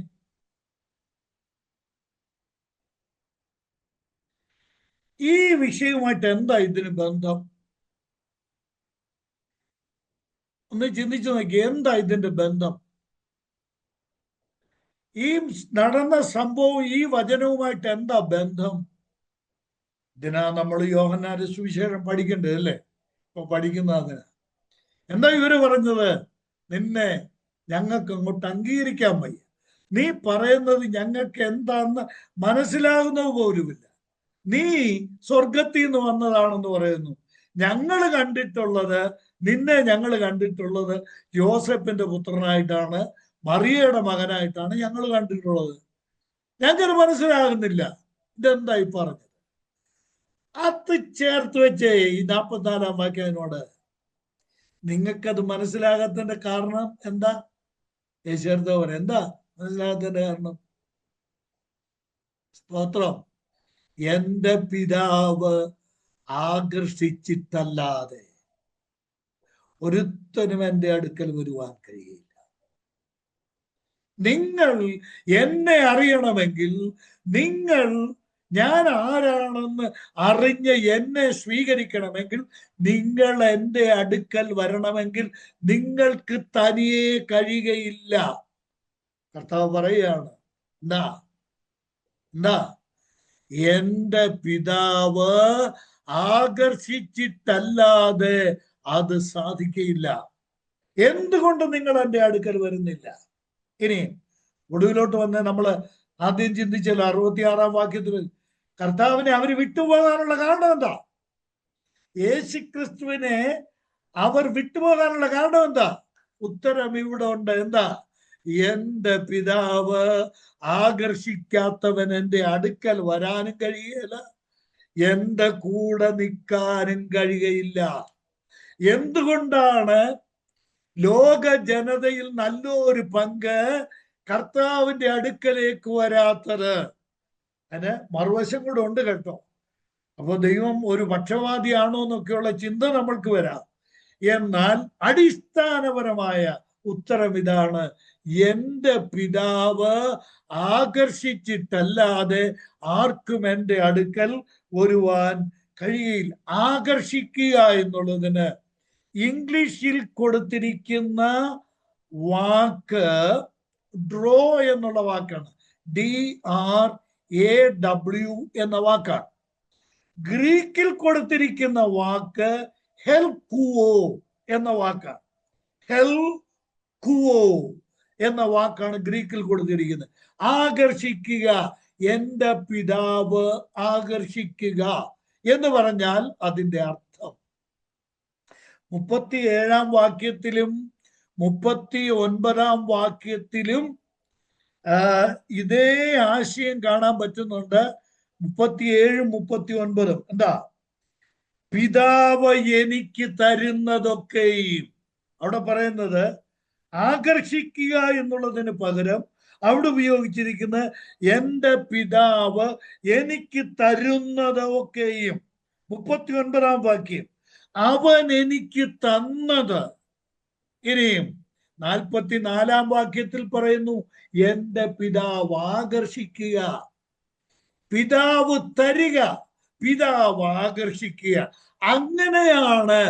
ഈ വിഷയവുമായിട്ട് എന്താ ഇതിന് ബന്ധം? ഒന്ന് ചിന്തിച്ചു നോക്കി, എന്താ ഇതിന്റെ ബന്ധം? ഈ നടന്ന സംഭവം ഈ വചനവുമായിട്ട് എന്താ ബന്ധം? ഇതിനാ നമ്മൾ യോഹന്നാന്റെ സുവിശേഷം പഠിക്കേണ്ടത് അല്ലേ? ഇപ്പൊ പഠിക്കുന്ന അതിന് എന്താ ഇവര് പറഞ്ഞത്? നിന്നെ ഞങ്ങൾക്ക് അങ്ങോട്ട് അംഗീകരിക്കാൻ വയ്യ, നീ പറയുന്നത് ഞങ്ങൾക്ക് എന്താന്ന് മനസ്സിലാകുന്നത് പോലുമില്ല, നീ സ്വർഗത്തിൽ നിന്ന് വന്നതാണെന്ന് പറയുന്നു. ഞങ്ങള് കണ്ടിട്ടുള്ളത്, നിന്നെ ഞങ്ങൾ കണ്ടിട്ടുള്ളത് യോസെഫിന്റെ പുത്രനായിട്ടാണ്, മറിയയുടെ മകനായിട്ടാണ് ഞങ്ങൾ കണ്ടിട്ടുള്ളത്. ഞങ്ങൾക്ക് മനസ്സിലാകുന്നില്ല ഇതെന്താ ഈ പറഞ്ഞത്. അത് ചേർത്ത് വെച്ചേ ഈ 44 വാക്യത്തിനോട്. നിങ്ങൾക്കത് മനസ്സിലാകാത്തതിന്റെ കാരണം എന്താ? യേശുദാവൻ എന്താ മനസ്സിലാകാത്തതിന്റെ കാരണം? സ്തോത്രം. എൻ്റെ പിതാവ് ആകർഷിച്ചിട്ടല്ലാതെ ഒരുത്തനും എൻ്റെ അടുക്കൽ വരുവാൻ കഴിയില്ല. നിങ്ങൾ എന്നെ അറിയണമെങ്കിൽ, നിങ്ങൾ ഞാൻ ആരാണെന്ന് അറിഞ്ഞ് എന്നെ സ്വീകരിക്കണമെങ്കിൽ, നിങ്ങൾ എൻ്റെ അടുക്കൽ വരണമെങ്കിൽ നിങ്ങൾക്ക് തനിയെ കഴിയുകയില്ല. കർത്താവ് പറയുകയാണ്, എന്താ? എൻ്റെ പിതാവ് ആകർഷിച്ചിട്ടല്ലാതെ അത് സാധിക്കയില്ല. എന്തുകൊണ്ട് നിങ്ങൾ എൻ്റെ അടുക്കൽ വരുന്നില്ല? ഇനി ഒടുവിലോട്ട് വന്ന് നമ്മൾ ആദ്യം ചിന്തിച്ചല്ലോ 66 വാക്യത്തിൽ കർത്താവിനെ അവർ വിട്ടുപോകാനുള്ള കാരണം എന്താ? യേശുക്രിസ്തുവിനെ അവർ വിട്ടുപോകാനുള്ള കാരണം എന്താ? ഉത്തരം ഇവിടെ ഉണ്ട്. എന്താ? എന്റെ പിതാവ് ആകർഷിക്കാത്തവൻ എന്റെ അടുക്കൽ വരാനും കഴിയുകയില്ല, എന്റെ കൂടെ നിൽക്കാനും കഴിയുകയില്ല. എന്തുകൊണ്ടാണ് ലോക ജനതയിൽ നല്ലൊരു പങ്ക് കർത്താവിന്റെ അടുക്കലേക്ക് വരാത്തത്? അതിന് മറുവശം കൂടെ ഉണ്ട് കേട്ടോ. അപ്പൊ ദൈവം ഒരു പക്ഷപാതിയാണോ എന്നൊക്കെയുള്ള ചിന്ത നമ്മൾക്ക് വരാം. എന്നാൽ അടിസ്ഥാനപരമായ ഉത്തരം ഇതാണ്: എന്റെ പിതാവ് ആകർഷിച്ചിട്ടല്ലാതെ ആർക്കും എൻ്റെ അടുക്കൽ വരുവാൻ കഴിയില്ല. ആകർഷിക്കുക എന്നുള്ളതിന് ഇംഗ്ലീഷിൽ കൊടുത്തിരിക്കുന്ന വാക്ക് ഡ്രോ എന്നുള്ള വാക്കാണ്. DRAW എന്ന വാക്കാണ്. ഗ്രീക്കിൽ കൊടുത്തിരിക്കുന്ന വാക്ക് ഹെൽകുവോ എന്ന വാക്കാണ്. ഹെൽകുവോ എന്ന വാക്കാണ് ഗ്രീക്കിൽ കൊടുത്തിരിക്കുന്നത്. ആകർഷിക്കുക, എന്റെ പിതാവ് ആകർഷിക്കുക എന്ന് പറഞ്ഞാൽ അതിന്റെ അർത്ഥം 37-ാം വാക്യത്തിലും 39-ാം വാക്യത്തിലും ഇതേ ആശയം കാണാൻ പറ്റുന്നുണ്ട്. 37-ഉം 39-ഉം എന്താ? പിതാവ് എനിക്ക് തരുന്നതൊക്കെയും. അവിടെ പറയുന്നത് ആകർഷിക്കുക എന്നുള്ളതിന് പകരം അവിടെ ഉപയോഗിച്ചിരിക്കുന്ന എന്റെ പിതാവ് എനിക്ക് തരുന്നതൊക്കെയും. 39-ാം വാക്യം, അവൻ എനിക്ക് തന്നത്. ഇനിയും 44-ാം വാക്യത്തിൽ പറയുന്നു എന്റെ പിതാവ് ആകർഷിക്കുക. പിതാവ് തരിക, പിതാവ് ആകർഷിക്കുക. അങ്ങനെയാണ്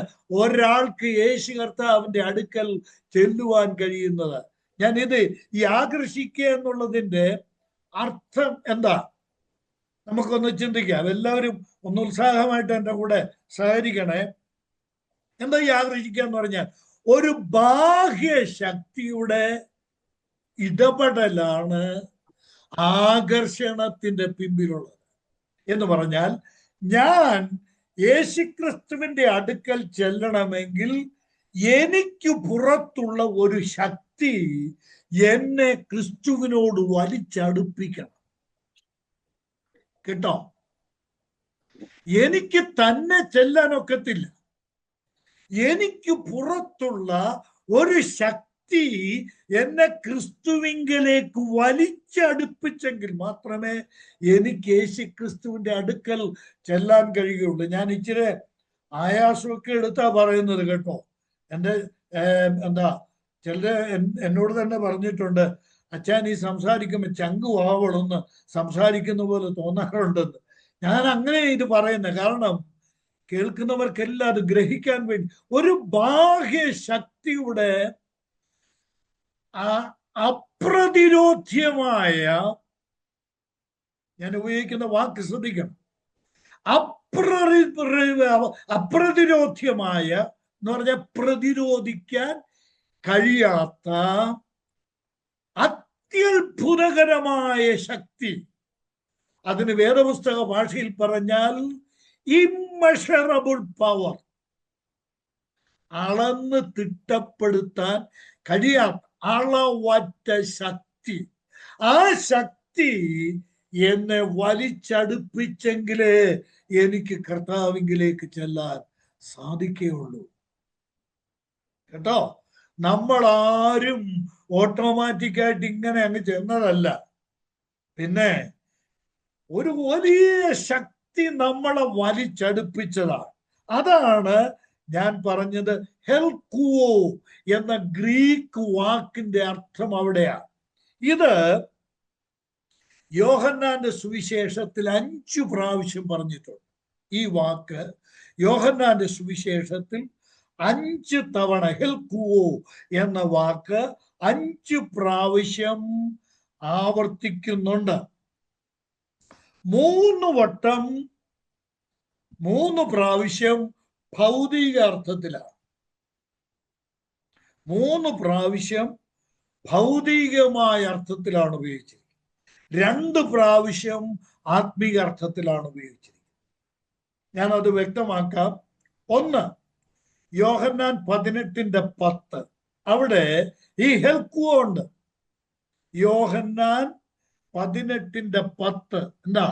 ഒരാൾക്ക് യേശു കർത്താവിന്റെ അടുക്കൽ ചെല്ലുവാൻ കഴിയുന്നത്. ഞാനിത് ഈ ആകർഷിക്കുക എന്നുള്ളതിന്റെ അർത്ഥം എന്താ നമുക്കൊന്ന് ചിന്തിക്കാം. എല്ലാവരും ഒന്ന് ഉത്സാഹമായിട്ട് എൻ്റെ കൂടെ സഹകരിക്കണേ. എന്താ ഈ ആകർഷിക്കുക എന്ന് പറഞ്ഞാൽ ഒരു ബാഹ്യ ശക്തിയുടെ ഇടപെടലാണ് ആകർഷണത്തിന്റെ പിമ്പിലുള്ളത്. എന്ന് പറഞ്ഞാൽ ഞാൻ യേശുക്രിസ്തുവിന്റെ അടുക്കൽ ചെല്ലണമെങ്കിൽ എനിക്ക് പുറത്തുള്ള ഒരു ശക്തി എന്നെ ക്രിസ്തുവിനോട് വലിച്ചടുപ്പിക്കണം. കേട്ടോ? എനിക്ക് തന്നെ ചെല്ലാനൊക്കത്തില്ല. എനിക്ക് പുറത്തുള്ള ഒരു ശക്തി എന്നെ ക്രിസ്തുവിങ്കലേക്ക് വലിച്ചടുപ്പിച്ചെങ്കിൽ മാത്രമേ എനിക്ക് യേശു ക്രിസ്തുവിന്റെ അടുക്കൽ ചെല്ലാൻ കഴിയുകയുള്ളൂ. ഞാൻ ഇച്ചിരി ആയാസമൊക്കെ എടുത്താ പറയുന്നത് കേട്ടോ. എൻ്റെ എന്താ ചിലര് എന്നോട് തന്നെ പറഞ്ഞിട്ടുണ്ട്, അച്ഛാ നീ സംസാരിക്കുമ്പോൾ ചങ്ക് വാവളൊന്ന് സംസാരിക്കുന്ന പോലെ തോന്നാറുണ്ടെന്ന്. ഞാൻ അങ്ങനെ ഇത് പറയുന്നത് കാരണം കേൾക്കുന്നവർക്കെല്ലാം അത് ഗ്രഹിക്കാൻ വേണ്ടി. ഒരു ബാഹ്യ ശക്തിയുടെ അപ്രതിരോധ്യമായ, ഞാൻ ഉപയോഗിക്കുന്ന വാക്ക് ശ്രദ്ധിക്കണം, അപ്രതിരോധ്യമായ എന്ന് പറഞ്ഞാൽ പ്രതിരോധിക്കാൻ കഴിയാത്ത അത്യത്ഭുതകരമായ ശക്തി. അതിന് വേദപുസ്തക ഭാഷയിൽ പറഞ്ഞാൽ ഇമ്മഷറബിൾ പവർ, അളന്ന് തിട്ടപ്പെടുത്താൻ കഴിയാത്ത അളവറ്റ ശക്തി. ആ ശക്തി എന്നെ വലിച്ചടുപ്പിച്ചെങ്കിലേ എനിക്ക് കർത്താവിങ്കിലേക്ക് ചെല്ലാൻ സാധിക്കുകയുള്ളൂ. കേട്ടോ? നമ്മളാരും ഓട്ടോമാറ്റിക്കായിട്ട് ഇങ്ങനെ അങ്ങ് ചെന്നതല്ല. പിന്നെ ഒരു വലിയ ശക്തി നമ്മളെ വലിച്ചടുപ്പിച്ചതാണ്. അതാണ് ഞാൻ പറഞ്ഞത് ഹെൽകുവോ എന്ന ഗ്രീക്ക് വാക്കിന്റെ അർത്ഥം അവിടെയാണ്. ഇത് യോഹന്നാന്റെ സുവിശേഷത്തിൽ 5 പ്രാവശ്യം പറഞ്ഞിട്ടുണ്ട്. ഈ വാക്ക് യോഹന്നാന്റെ സുവിശേഷത്തിൽ 5 തവണ ഹെൽകുവോ എന്ന വാക്ക് 5 പ്രാവശ്യം ആവർത്തിക്കുന്നുണ്ട്. 3 വട്ടം 3 പ്രാവശ്യം ഭൗതിക അർത്ഥത്തിലാണ്. 3 പ്രാവശ്യം ഭൗതികമായ അർത്ഥത്തിലാണ് ഉപയോഗിച്ചിരിക്കുന്നത്. 2 പ്രാവശ്യം ആത്മീക അർത്ഥത്തിലാണ് ഉപയോഗിച്ചിരിക്കുന്നത്. ഞാനത് വ്യക്തമാക്കാം. 1 യോഹന്നാൻ 18:10 അവിടെ ഈ ഹെൽകുവോ ഉണ്ട്. യോഹന്നാൻ 18:10 എന്താ?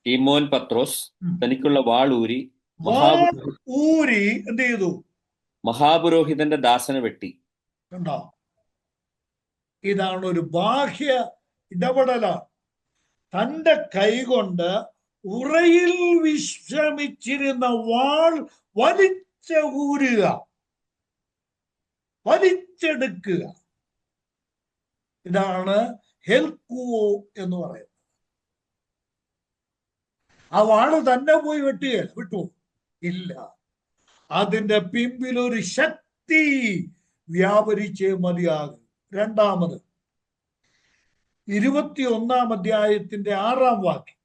ശീമോൻ പത്രോസ് തനിക്കുള്ള വാൾ ഊരി വാൾ ഊരി എന്ത് ചെയ്തു? മഹാപുരോഹിതന്റെ ദാസനെ വെട്ടി. കണ്ടോ? ഇതാണ് ഒരു ബാഹ്യ ഇടപെടലാണ്. തന്റെ കൈകൊണ്ട് ഉറയിൽ വിശ്രമിച്ചിരുന്ന വാൾ ഊരുക, വലിച്ചെടുക്കുക. ഇതാണ് ഹെൽക്കുവോ എന്ന് പറയുന്നത്. ആ വാള് തന്നെ പോയി വിട്ടു ഇല്ല. അതിന്റെ പിമ്പിൽ ഒരു ശക്തി വ്യാപരിച്ചേ മതിയാകും. രണ്ടാമത് 21-ാം അധ്യായത്തിന്റെ 6-ാം വാക്യം.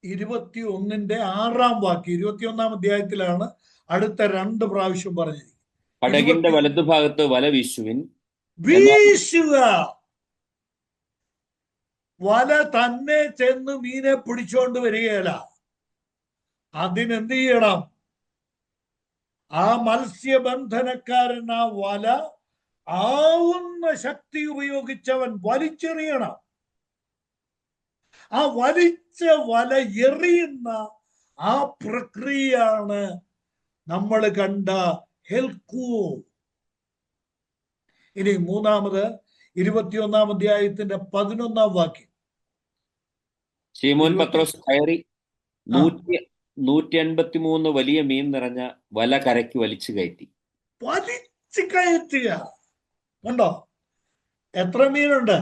21-ാം അധ്യായത്തിലാണ് അടുത്ത 2 പ്രാവശ്യം പറഞ്ഞിരിക്കുന്നത്. പടകിന്റെ വലതുഭാഗത്ത് വല വീശുവിൻ. വീശുക. വല തന്നെ ചെന്ന് മീനെ പിടിച്ചോണ്ട് വരികയില്ല. അതിനെന്ത് ചെയ്യണം? ആ മത്സ്യബന്ധനക്കാരൻ ആ വല ആവുന്ന ശക്തി ഉപയോഗിച്ചവൻ വലിച്ചെറിയണം. ആ വലിച്ച വല എറിയുന്ന ആ പ്രക്രിയയാണ് നമ്മൾ കണ്ട ഹെൽക്കുവോ. ഇനി മൂന്നാമത് 21-ാം അധ്യായത്തിന്റെ 11-ാം വാക്യം. ശീമോൻ പത്രോസ് കയറി 183 വലിയ മീൻ നിറഞ്ഞ വല കരയ്ക്ക് വലിച്ചു കയറ്റി. വലിച്ചു കയറ്റുക. കണ്ടോ? എത്ര മീനുണ്ട്?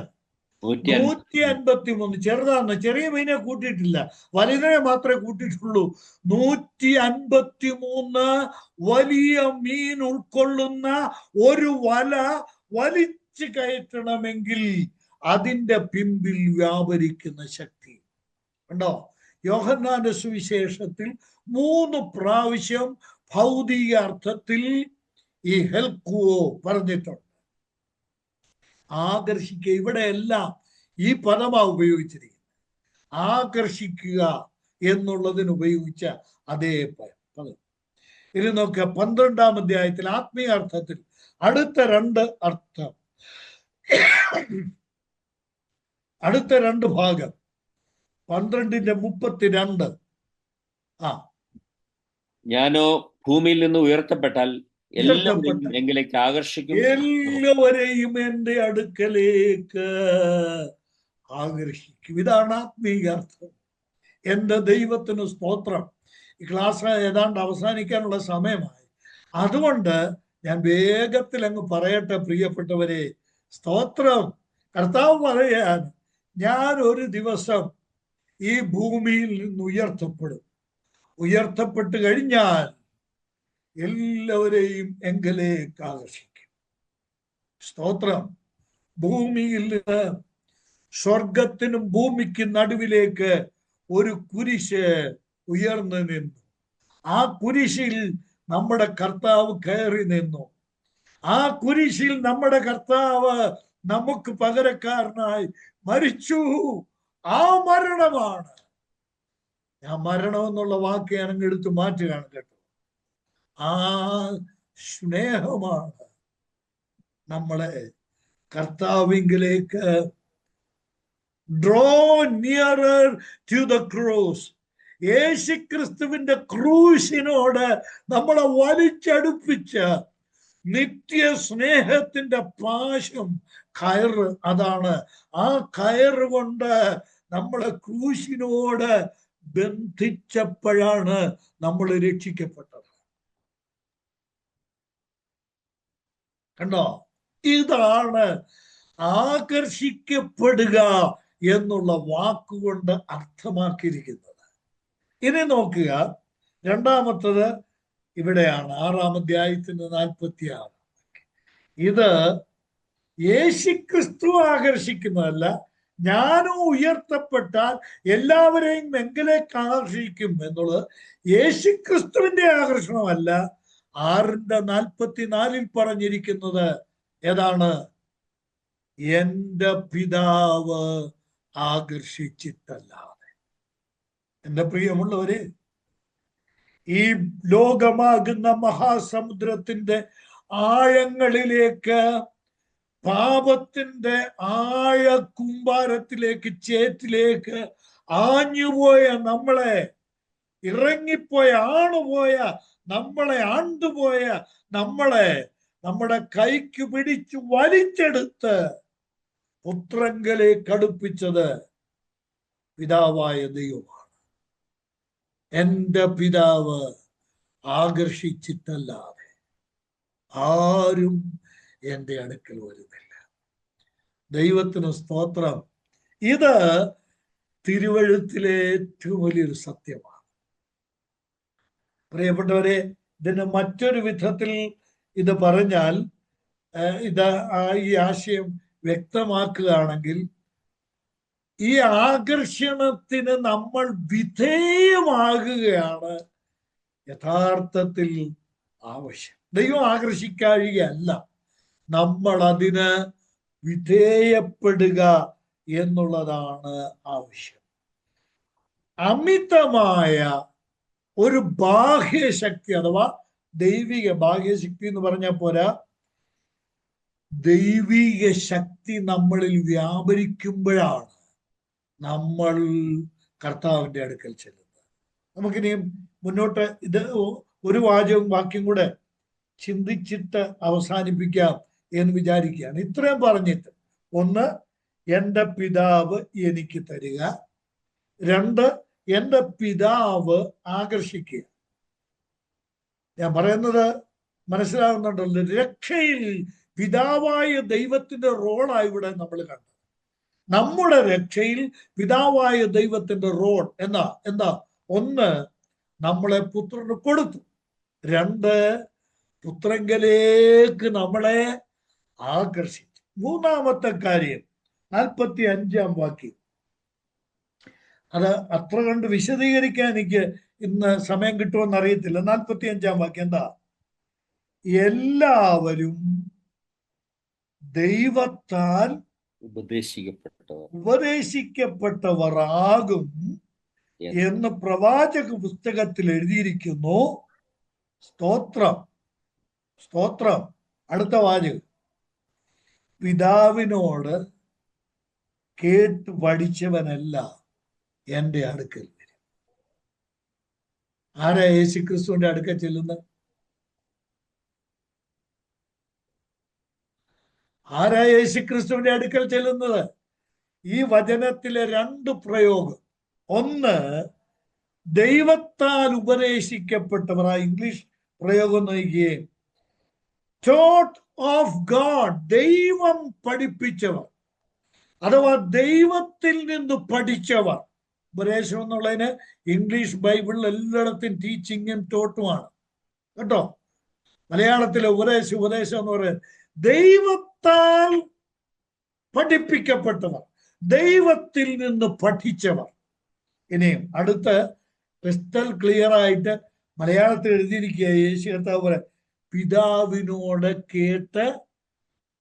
153. ചെറുതാണ്, ചെറിയ മീനെ കൂട്ടിയിട്ടില്ല, വലുതിനെ മാത്രമേ കൂട്ടിയിട്ടുള്ളൂ. 153 വലിയ മീൻ ഉൾക്കൊള്ളുന്ന ഒരു വല വലിച്ചു കയറ്റണമെങ്കിൽ അതിന്റെ പിമ്പിൽ വ്യാപരിക്കുന്ന ശക്തി കണ്ടോ? യോഹന്നാന്റെ സുവിശേഷത്തിൽ 3 പ്രാവശ്യം ഭൗതിക അർത്ഥത്തിൽ ഈ ഹെൽക്കുവോ പറഞ്ഞിട്ടുണ്ട്. ആകർഷിക്കുക. ഇവിടെ എല്ലാം ഈ പദമാ ഉപയോഗിച്ചിരിക്കുന്നത്. ആകർഷിക്കുക എന്നുള്ളതിന് ഉപയോഗിച്ച അതേ പദം. ഇനി നോക്കുക, 12-ാം അധ്യായത്തിൽ ആത്മീയ അർത്ഥത്തിൽ അടുത്ത 2 അർത്ഥം, അടുത്ത 2 ഭാഗം. 12:32. ഞാനോ ഭൂമിയിൽ നിന്ന് ഉയർത്തപ്പെട്ടാൽ എല്ലാവരെയും എങ്കിലേക്ക് ആകർഷിക്കും. എല്ലാവരെയും എന്റെ അടുക്കലേക്ക് ആകർഷിക്കും. ഇതാണ് ആത്മീയ അർത്ഥം. എന്റെ ദൈവത്തിന് സ്തോത്രം. ഈ ക്ലാസ് ഏതാണ്ട് അവസാനിക്കാനുള്ള സമയമായി. അതുകൊണ്ട് ഞാൻ വേഗത്തിൽ അങ്ങ് പറയട്ടെ പ്രിയപ്പെട്ടവരെ. സ്തോത്രം. കർത്താവ് പറയാൻ, ഞാൻ ഒരു ദിവസം ഈ ഭൂമിയിൽ നിന്ന് ഉയർത്തപ്പെട്ട് കഴിഞ്ഞാൽ എല്ലാവരെയും എങ്കിലേക്ക് ആകർഷിക്കും. സ്തോത്രം. ഭൂമിയിൽ നിന്ന് സ്വർഗത്തിനും ഭൂമിക്കും നടുവിലേക്ക് ഒരു കുരിശ് ഉയർന്നു നിന്നു. ആ കുരിശിൽ നമ്മുടെ കർത്താവ് കയറി നിന്നു. ആ കുരിശിൽ നമ്മുടെ കർത്താവ് നമുക്ക് പകരക്കാരനായി മരിച്ചു. ആ മരണമാണ്, ഞാൻ മരണം എന്നുള്ള വാക്ക് ഞാൻ അങ്ങ് എടുത്ത് മാറ്റുകയാണ് കേട്ടോ. ആ സ്നേഹമാണ് നമ്മളെ കർത്താവിങ്കിലേക്ക് draw nearer to the cross. യേശുക്രിസ്തുവിന്റെ ക്രൂശിനോട് നമ്മളെ വലിച്ചടുപ്പിച്ച നിത്യ സ്നേഹത്തിന്റെ പാശം, കയറ്. അതാണ് ആ കയറ് കൊണ്ട് നമ്മളെ ക്രൂശിനോട് ബന്ധിച്ചപ്പോഴാണ് നമ്മൾ രക്ഷിക്കപ്പെട്ടത്. കണ്ടോ? ഇതാണ് ആകർഷിക്കപ്പെടുക എന്നുള്ള വാക്കുകൊണ്ട് അർത്ഥമാക്കിയിരിക്കുന്നത്. ഇനി നോക്കുക, രണ്ടാമത്തത് ഇവിടെയാണ് 6-ാം അധ്യായത്തിന്റെ 46. ഇത് യേശുക്രിസ്തു ആകർഷിക്കുന്നതല്ല. ഞാനും ഉയർത്തപ്പെട്ടാൽ എല്ലാവരെയും എങ്കിലേക്ക് ആകർഷിക്കും എന്നുള്ളത് യേശുക്രിസ്തുവിന്റെ ആകർഷണമല്ല. 6:44 പറഞ്ഞിരിക്കുന്നത് ഏതാണ്? എന്റെ പിതാവ് ആകർഷിച്ചിട്ടല്ലാതെ. എന്റെ പ്രിയമുള്ളവരെ, ഈ ലോകമാകുന്ന മഹാസമുദ്രത്തിന്റെ ആഴങ്ങളിലേക്ക് പാപത്തിന്റെ ആഴ കുമ്പാരത്തിലേക്ക്, ചേറ്റിലേക്ക് ആഞ്ഞുപോയ നമ്മളെ, ഇറങ്ങിപ്പോയ, ആണുപോയ നമ്മളെ, ആണ്ടുപോയ നമ്മളെ നമ്മുടെ കൈക്ക് പിടിച്ചു വലിച്ചെടുത്ത് പുത്രങ്കലേക്ക് അടുപ്പിച്ചത് പിതാവായ ദൈവമാണ്. എന്റെ പിതാവ് ആകർഷിച്ചിട്ടല്ലാതെ ആരും എന്റെ അടുക്കൽ വരുന്നില്ല. ദൈവത്തിന് സ്തോത്രം. ഇത് തിരുവഴുത്തിലെ ഏറ്റവും വലിയൊരു സത്യമാണ്. പ്രിയപ്പെട്ടവരെ, ഇതിന് മറ്റൊരു വിധത്തിൽ ഇത് പറഞ്ഞാൽ, ഈ ആശയം വ്യക്തമാക്കുകയാണെങ്കിൽ, ഈ ആകർഷണത്തിന് നമ്മൾ വിധേയമാകുകയാണ് യഥാർത്ഥത്തിൽ ആവശ്യം. ദൈവം ആകർഷിക്കുകയല്ല, നമ്മൾ അതിന് വിധേയപ്പെടുക എന്നുള്ളതാണ് ആവശ്യം. അമിതമായ ഒരു ബാഹ്യശക്തി, അഥവാ ദൈവിക ബാഹ്യശക്തി എന്ന് പറഞ്ഞാൽ പോരാ, ദൈവിക ശക്തി നമ്മളിൽ വ്യാപരിക്കുമ്പോഴാണ് നമ്മൾ കർത്താവിന്റെ അടുക്കൽ ചെല്ലുന്നത്. നമുക്കിനിയും മുന്നോട്ട് ഇത് ഒരു വാക്യം കൂടെ ചിന്തിച്ചിട്ട് അവസാനിപ്പിക്കാം എന്ന് വിചാരിക്കുകയാണ്. ഇത്രയും പറഞ്ഞിട്ട്, ഒന്ന്, എൻ്റെ പിതാവ് എനിക്ക് തരിക. രണ്ട്, എൻ്റെ പിതാവ് ആകർഷിക്കുക. ഞാൻ പറയുന്നത് മനസ്സിലാകുന്നുണ്ടല്ലോ. രക്ഷയിൽ പിതാവായ ദൈവത്തിന്റെ റോളാണ് ഇവിടെ നമ്മൾ കണ്ടത്. നമ്മുടെ രക്ഷയിൽ പിതാവായ ദൈവത്തിന്റെ റോൾ എന്താ? ഒന്ന്, നമ്മളെ പുത്രന് കൊടുത്തു. രണ്ട്, പുത്രങ്കലേക്ക് നമ്മളെ ആകർഷിച്ചു. മൂന്നാമത്തെ കാര്യം 45-ാം വാക്യം. അത് അത്ര കണ്ട് വിശദീകരിക്കാൻ എനിക്ക് ഇന്ന് സമയം കിട്ടുമെന്ന് അറിയത്തില്ല. 45-ാം വാക്യം എന്താ? എല്ലാവരും ദൈവത്താൽ ഉപദേശിക്കപ്പെട്ടവർ ആകും എന്ന് പ്രവാചക പുസ്തകത്തിൽ എഴുതിയിരിക്കുന്നു. സ്തോത്രം, സ്തോത്രം. അടുത്ത വാചകം, പിതാവിനോട് കേട്ട് പഠിച്ചവനല്ല എൻ്റെ അടുക്കൽ വരും. ആരാ യേശുക്രിസ്തുവിന്റെ അടുക്കൽ ചെല്ലുന്നത്? ആരാ യേശുക്രിസ്തുവിന്റെ അടുക്കൽ ചെല്ലുന്നത്? ഈ വചനത്തിലെ രണ്ട് പ്രയോഗം. ഒന്ന്, ദൈവത്താൽ ഇംഗ്ലീഷ് പ്രയോഗം നോക്കിയേ, ടോട്ട് ഓഫ് ഗാഡ്, ദൈവം പഠിപ്പിച്ചവർ, അഥവാ ദൈവത്തിൽ നിന്ന് പഠിച്ചവർ. ഉപദേശം എന്നുള്ളതിന് ഇംഗ്ലീഷ് ബൈബിളിൽ എല്ലായിടത്തും ടീച്ചിങ്ങും ടോട്ടുമാണ് കേട്ടോ. മലയാളത്തിലെ ഉപദേശം എന്ന് പറയുന്നത് ദൈവത്താൽ പഠിപ്പിക്കപ്പെട്ടവർ, ദൈവത്തിൽ നിന്ന് പഠിച്ചവർ. ഇനിയും അടുത്ത് ക്രിസ്റ്റൽ ക്ലിയർ ആയിട്ട് മലയാളത്തിൽ എഴുതിയിരിക്കുക, യേശു കർത്താവ് പോലെ, പിതാവിനോട് കേട്ട്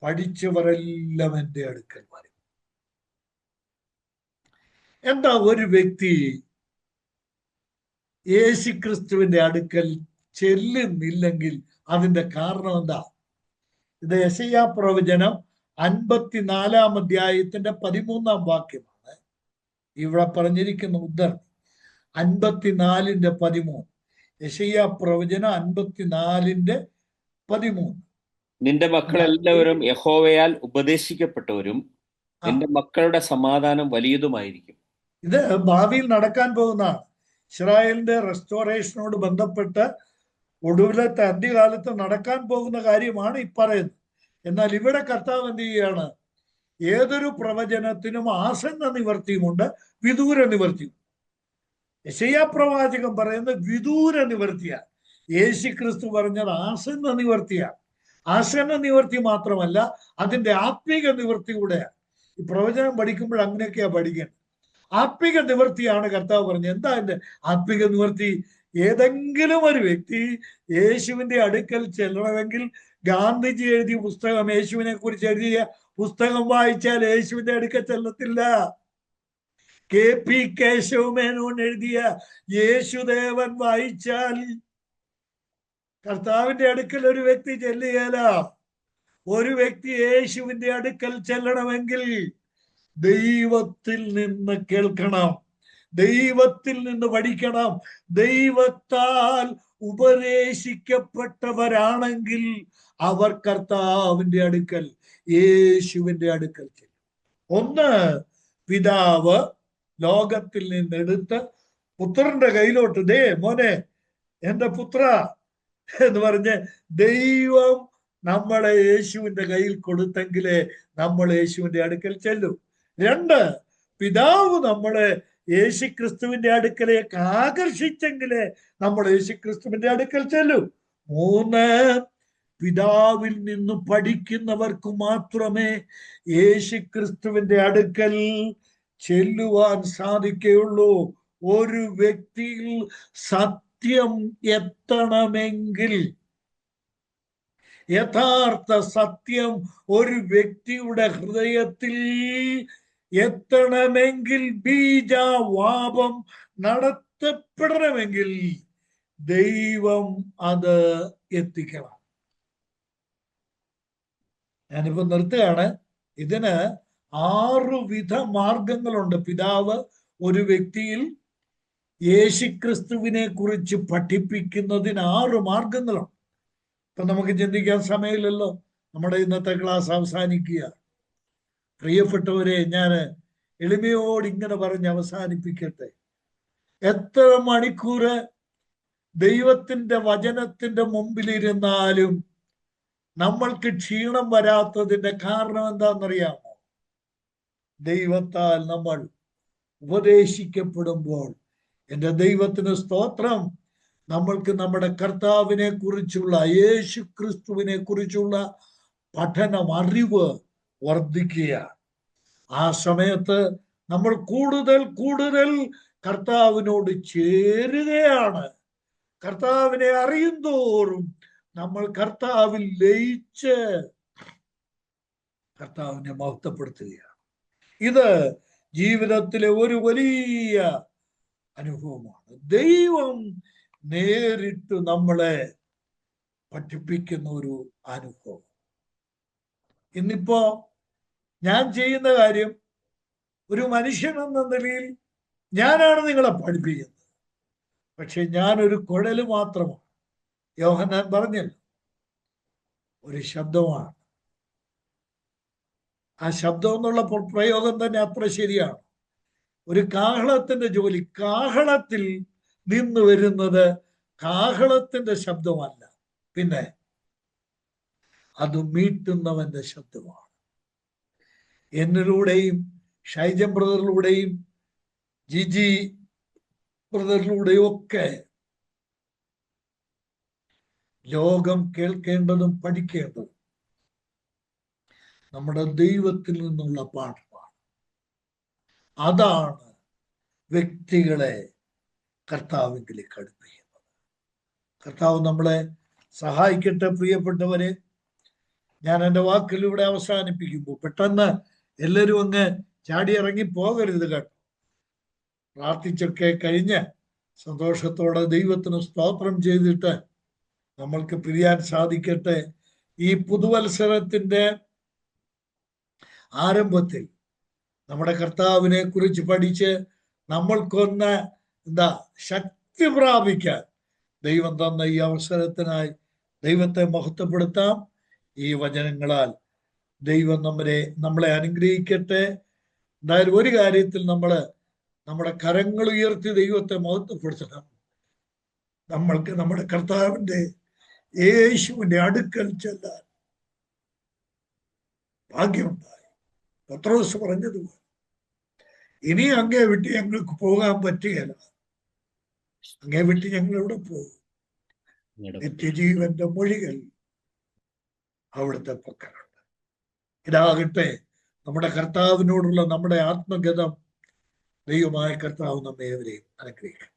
പഠിച്ചവരെല്ലാം എൻ്റെ അടുക്കൽ വരും. എന്താ ഒരു വ്യക്തി യേശുക്രിസ്തുവിന്റെ അടുക്കൽ ചെല്ലുന്നില്ലെങ്കിൽ അതിന്റെ കാരണം എന്താ? ഇത് യെശയ്യാ പ്രവചനം 54-ാം അധ്യായത്തിന്റെ 13-ാം വാക്യമാണ് ഇവിടെ പറഞ്ഞിരിക്കുന്ന ഉദ്ധരണി. 54-ന്റെ-13. യെശയ്യാ പ്രവചനം 54-ന്റെ-13. നിന്റെ മക്കളെല്ലാവരും യഹോവയാൽ ഉപദേശിക്കപ്പെട്ടവരും നിന്റെ മക്കളുടെ സമാധാനം വലിയതുമായിരിക്കും. ഇത് ഭാവിയിൽ നടക്കാൻ പോകുന്നതാണ്. ഇസ്രായേലിന്റെ റെസ്റ്റോറേഷനോട് ബന്ധപ്പെട്ട് ഒടുവിലത്തെ അന്ത്യകാലത്ത് നടക്കാൻ പോകുന്ന കാര്യമാണ് ഈ പറയുന്നത്. എന്നാൽ ഇവിടെ കർത്താവ് എന്ത് ചെയ്യുകയാണ്? ഏതൊരു പ്രവചനത്തിനും ആസന്ന നിവർത്തിയുമുണ്ട്, വിദൂര നിവർത്തിയും. യെശയ്യാ പ്രവാചകൻ പറയുന്നത് വിദൂര നിവർത്തിയാണ്. യേശുക്രിസ്തു പറഞ്ഞത് ആസന്ന നിവർത്തിയാണ്. ആസന്ന നിവർത്തി മാത്രമല്ല, അതിന്റെ ആത്മീക നിവർത്തി കൂടെയാണ്. ഈ പ്രവചനം പഠിക്കുമ്പോൾ അങ്ങനെയൊക്കെയാ പഠിക്കേണ്ടത്. ആത്മീക നിവർത്തിയാണ് കർത്താവ് പറഞ്ഞത്. എന്താ എന്റെ ആത്മീക നിവർത്തി? ഏതെങ്കിലും ഒരു വ്യക്തി യേശുവിന്റെ അടുക്കൽ ചെല്ലണമെങ്കിൽ ഗാന്ധിജി എഴുതിയ പുസ്തകം, യേശുവിനെ കുറിച്ച് എഴുതിയ പുസ്തകം വായിച്ചാൽ യേശുവിന്റെ അടുക്കൽ ചെല്ലത്തില്ല. KP കേശവമേനോൻ എഴുതിയ യേശുദേവൻ വായിച്ചാൽ കർത്താവിന്റെ അടുക്കൽ ഒരു വ്യക്തി ചെല്ലുകയില്ല. ഒരു വ്യക്തി യേശുവിന്റെ അടുക്കൽ ചെല്ലണമെങ്കിൽ ദൈവത്തിൽ നിന്ന് കേൾക്കണം, ദൈവത്തിൽ നിന്ന് പഠിക്കണം. ദൈവത്താൽ ഉപദേശിക്കപ്പെട്ടവരാണെങ്കിൽ അവർ കർത്താവിന്റെ അടുക്കൽ, യേശുവിന്റെ അടുക്കൽ ചെല്ലും. ഒന്ന്, പിതാവ് ലോകത്തിൽ നിന്നെടുത്ത് പുത്രന്റെ കയ്യിലോട്ട്, ദേ മോനെ എന്റെ പുത്ര എന്ന് പറഞ്ഞ് ദൈവം നമ്മളെ യേശുവിന്റെ കയ്യിൽ കൊടുത്തെങ്കിലേ നമ്മൾ യേശുവിന്റെ അടുക്കൽ ചെല്ലും. രണ്ട്, പിതാവ് നമ്മളെ യേശുക്രിസ്തുവിന്റെ അടുക്കലേക്ക് ആകർഷിച്ചെങ്കിലേ നമ്മൾ യേശുക്രിസ്തുവിന്റെ അടുക്കൽ ചെല്ലും. മൂന്ന്, പിതാവിൽ നിന്ന് പഠിക്കുന്നവർക്ക് മാത്രമേ യേശുക്രിസ്തുവിന്റെ അടുക്കൽ ചെല്ലുവാൻ സാധിക്കുകയുള്ളൂ. ഒരു വ്യക്തിയിൽ സത്യം എത്തണമെങ്കിൽ, യഥാർത്ഥ സത്യം ഒരു വ്യക്തിയുടെ ഹൃദയത്തിൽ എത്തണമെങ്കിൽ, ബീജാവാപം നടത്തപ്പെടണമെങ്കിൽ ദൈവം അത് എത്തിക്കണം. ഞാനിപ്പോ നിർത്തുകയാണ്. ഇതിന് 6 വിധ മാർഗങ്ങളുണ്ട്. പിതാവ് ഒരു വ്യക്തിയിൽ യേശുക്രിസ്തുവിനെ കുറിച്ച് പഠിപ്പിക്കുന്നതിന് 6 മാർഗങ്ങളുണ്ട്. ഇപ്പൊ നമുക്ക് ചിന്തിക്കാൻ സമയമില്ലല്ലോ, നമ്മുടെ ഇന്നത്തെ ക്ലാസ് അവസാനിക്കുക. പ്രിയപ്പെട്ടവരെ, ഞാൻ എളിമയോട് ഇങ്ങനെ പറഞ്ഞ് അവസാനിപ്പിക്കട്ടെ. എത്ര മണിക്കൂറ് ദൈവത്തിന്റെ വചനത്തിന്റെ മുമ്പിലിരുന്നാലും നമ്മൾക്ക് ക്ഷീണം വരാത്തതിന്റെ കാരണം എന്താണെന്നറിയാമോ? ദൈവത്താൽ നമ്മൾ ഉപദേശിക്കപ്പെടുമ്പോൾ, എൻ്റെ ദൈവത്തിന് സ്തോത്രം, നമ്മൾക്ക് നമ്മുടെ കർത്താവിനെ കുറിച്ചുള്ള, യേശു ക്രിസ്തുവിനെ കുറിച്ചുള്ള പഠനം, അറിവ് വർദ്ധിക്കുകയാണ്. ആ സമയത്ത് നമ്മൾ കൂടുതൽ കൂടുതൽ കർത്താവിനോട് ചേരുകയാണ്. കർത്താവിനെ അറിയും തോറും നമ്മൾ കർത്താവിൽ ലയിച്ച് കർത്താവിനെ മഹത്വപ്പെടുത്തുകയാണ്. ഇത് ജീവിതത്തിലെ ഒരു വലിയ അനുഭവമാണ്. ദൈവം നേരിട്ട് നമ്മളെ പഠിപ്പിക്കുന്ന ഒരു അനുഭവം. ഇന്നിപ്പോ ഞാൻ ചെയ്യുന്ന കാര്യം, ഒരു മനുഷ്യൻ എന്ന നിലയിൽ ഞാനാണ് നിങ്ങളെ പഠിപ്പിക്കുന്നത്. പക്ഷെ ഞാനൊരു കുഴല് മാത്രമാണ്. യോഹന്നാൻ പറഞ്ഞല്ലോ, ഒരു ശബ്ദമാണ്. ആ ശബ്ദം എന്നുള്ള പ്രയോഗം തന്നെ അത്ര ശരിയാണ്. ഒരു കാഹളത്തിന്റെ ജോലി, കാഹളത്തിൽ നിന്ന് വരുന്നത് കാഹളത്തിന്റെ ശബ്ദമല്ല, പിന്നെ അത് മീട്ടുന്നവന്റെ ശബ്ദമാണ്. എന്നിലൂടെയും ഷൈജൻ ബ്രദറിലൂടെയും ജിജി ബ്രദറിലൂടെയും ഒക്കെ ലോകം കേൾക്കേണ്ടതും പഠിക്കേണ്ടതും നമ്മുടെ ദൈവത്തിൽ നിന്നുള്ള പാഠമാണ്. അതാണ് വ്യക്തികളെ കർത്താവിലേക്ക് അടുപ്പിക്കുന്നത്. കർത്താവ് നമ്മളെ സഹായിക്കട്ടെ. പ്രിയപ്പെട്ടവരെ, ഞാൻ എൻ്റെ വാക്കിലൂടെ അവസാനിപ്പിക്കുമ്പോൾ പെട്ടെന്ന് എല്ലാവരും അങ്ങ് ചാടി ഇറങ്ങി പോകരുത് കേട്ടോ. പ്രാർത്ഥിച്ചൊക്കെ കഴിഞ്ഞ് സന്തോഷത്തോടെ ദൈവത്തിന് സ്തോത്രം ചെയ്തിട്ട് നമ്മൾക്ക് പിരിയാൻ സാധിക്കട്ടെ. ഈ പുതുവത്സരത്തിന്റെ ആരംഭത്തിൽ നമ്മുടെ കർത്താവിനെ കുറിച്ച് പഠിച്ച് നമ്മൾക്കൊന്ന് ശക്തി പ്രാപിക്കാൻ ദൈവം തന്ന ഈ അവസരത്തിനായി ദൈവത്തെ മഹത്വപ്പെടുത്താം. ഈ വചനങ്ങളാൽ ദൈവം നമ്മളെ അനുഗ്രഹിക്കട്ടെ. എന്തായാലും ഒരു കാര്യത്തിൽ നമ്മുടെ കരങ്ങൾ ഉയർത്തി ദൈവത്തെ മഹത്വപ്പെടുത്തണം. നമ്മൾക്ക് നമ്മുടെ കർത്താവിന്റെ യേശുവിന്റെ അടുക്കൽ ചെല്ലാൻ ഭാഗ്യമുണ്ടായി. പത്രോസ് പറഞ്ഞതുപോലെ, ഇനി അങ്ങേ വിട്ട് ഞങ്ങൾക്ക് പോകാൻ പറ്റുകയില്ല. അങ്ങേ വിട്ട് ഞങ്ങൾ എവിടെ പോകും? നിത്യജീവന്റെ മൊഴികൾ അവിടുത്തെ പക്കലുണ്ട്. ഇതാകട്ടെ നമ്മുടെ കർത്താവിനോടുള്ള നമ്മുടെ ആത്മഗതം. ദൈവമായ കർത്താവ് നമ്മെ ഏവരെയും അനുഗ്രഹിക്കും.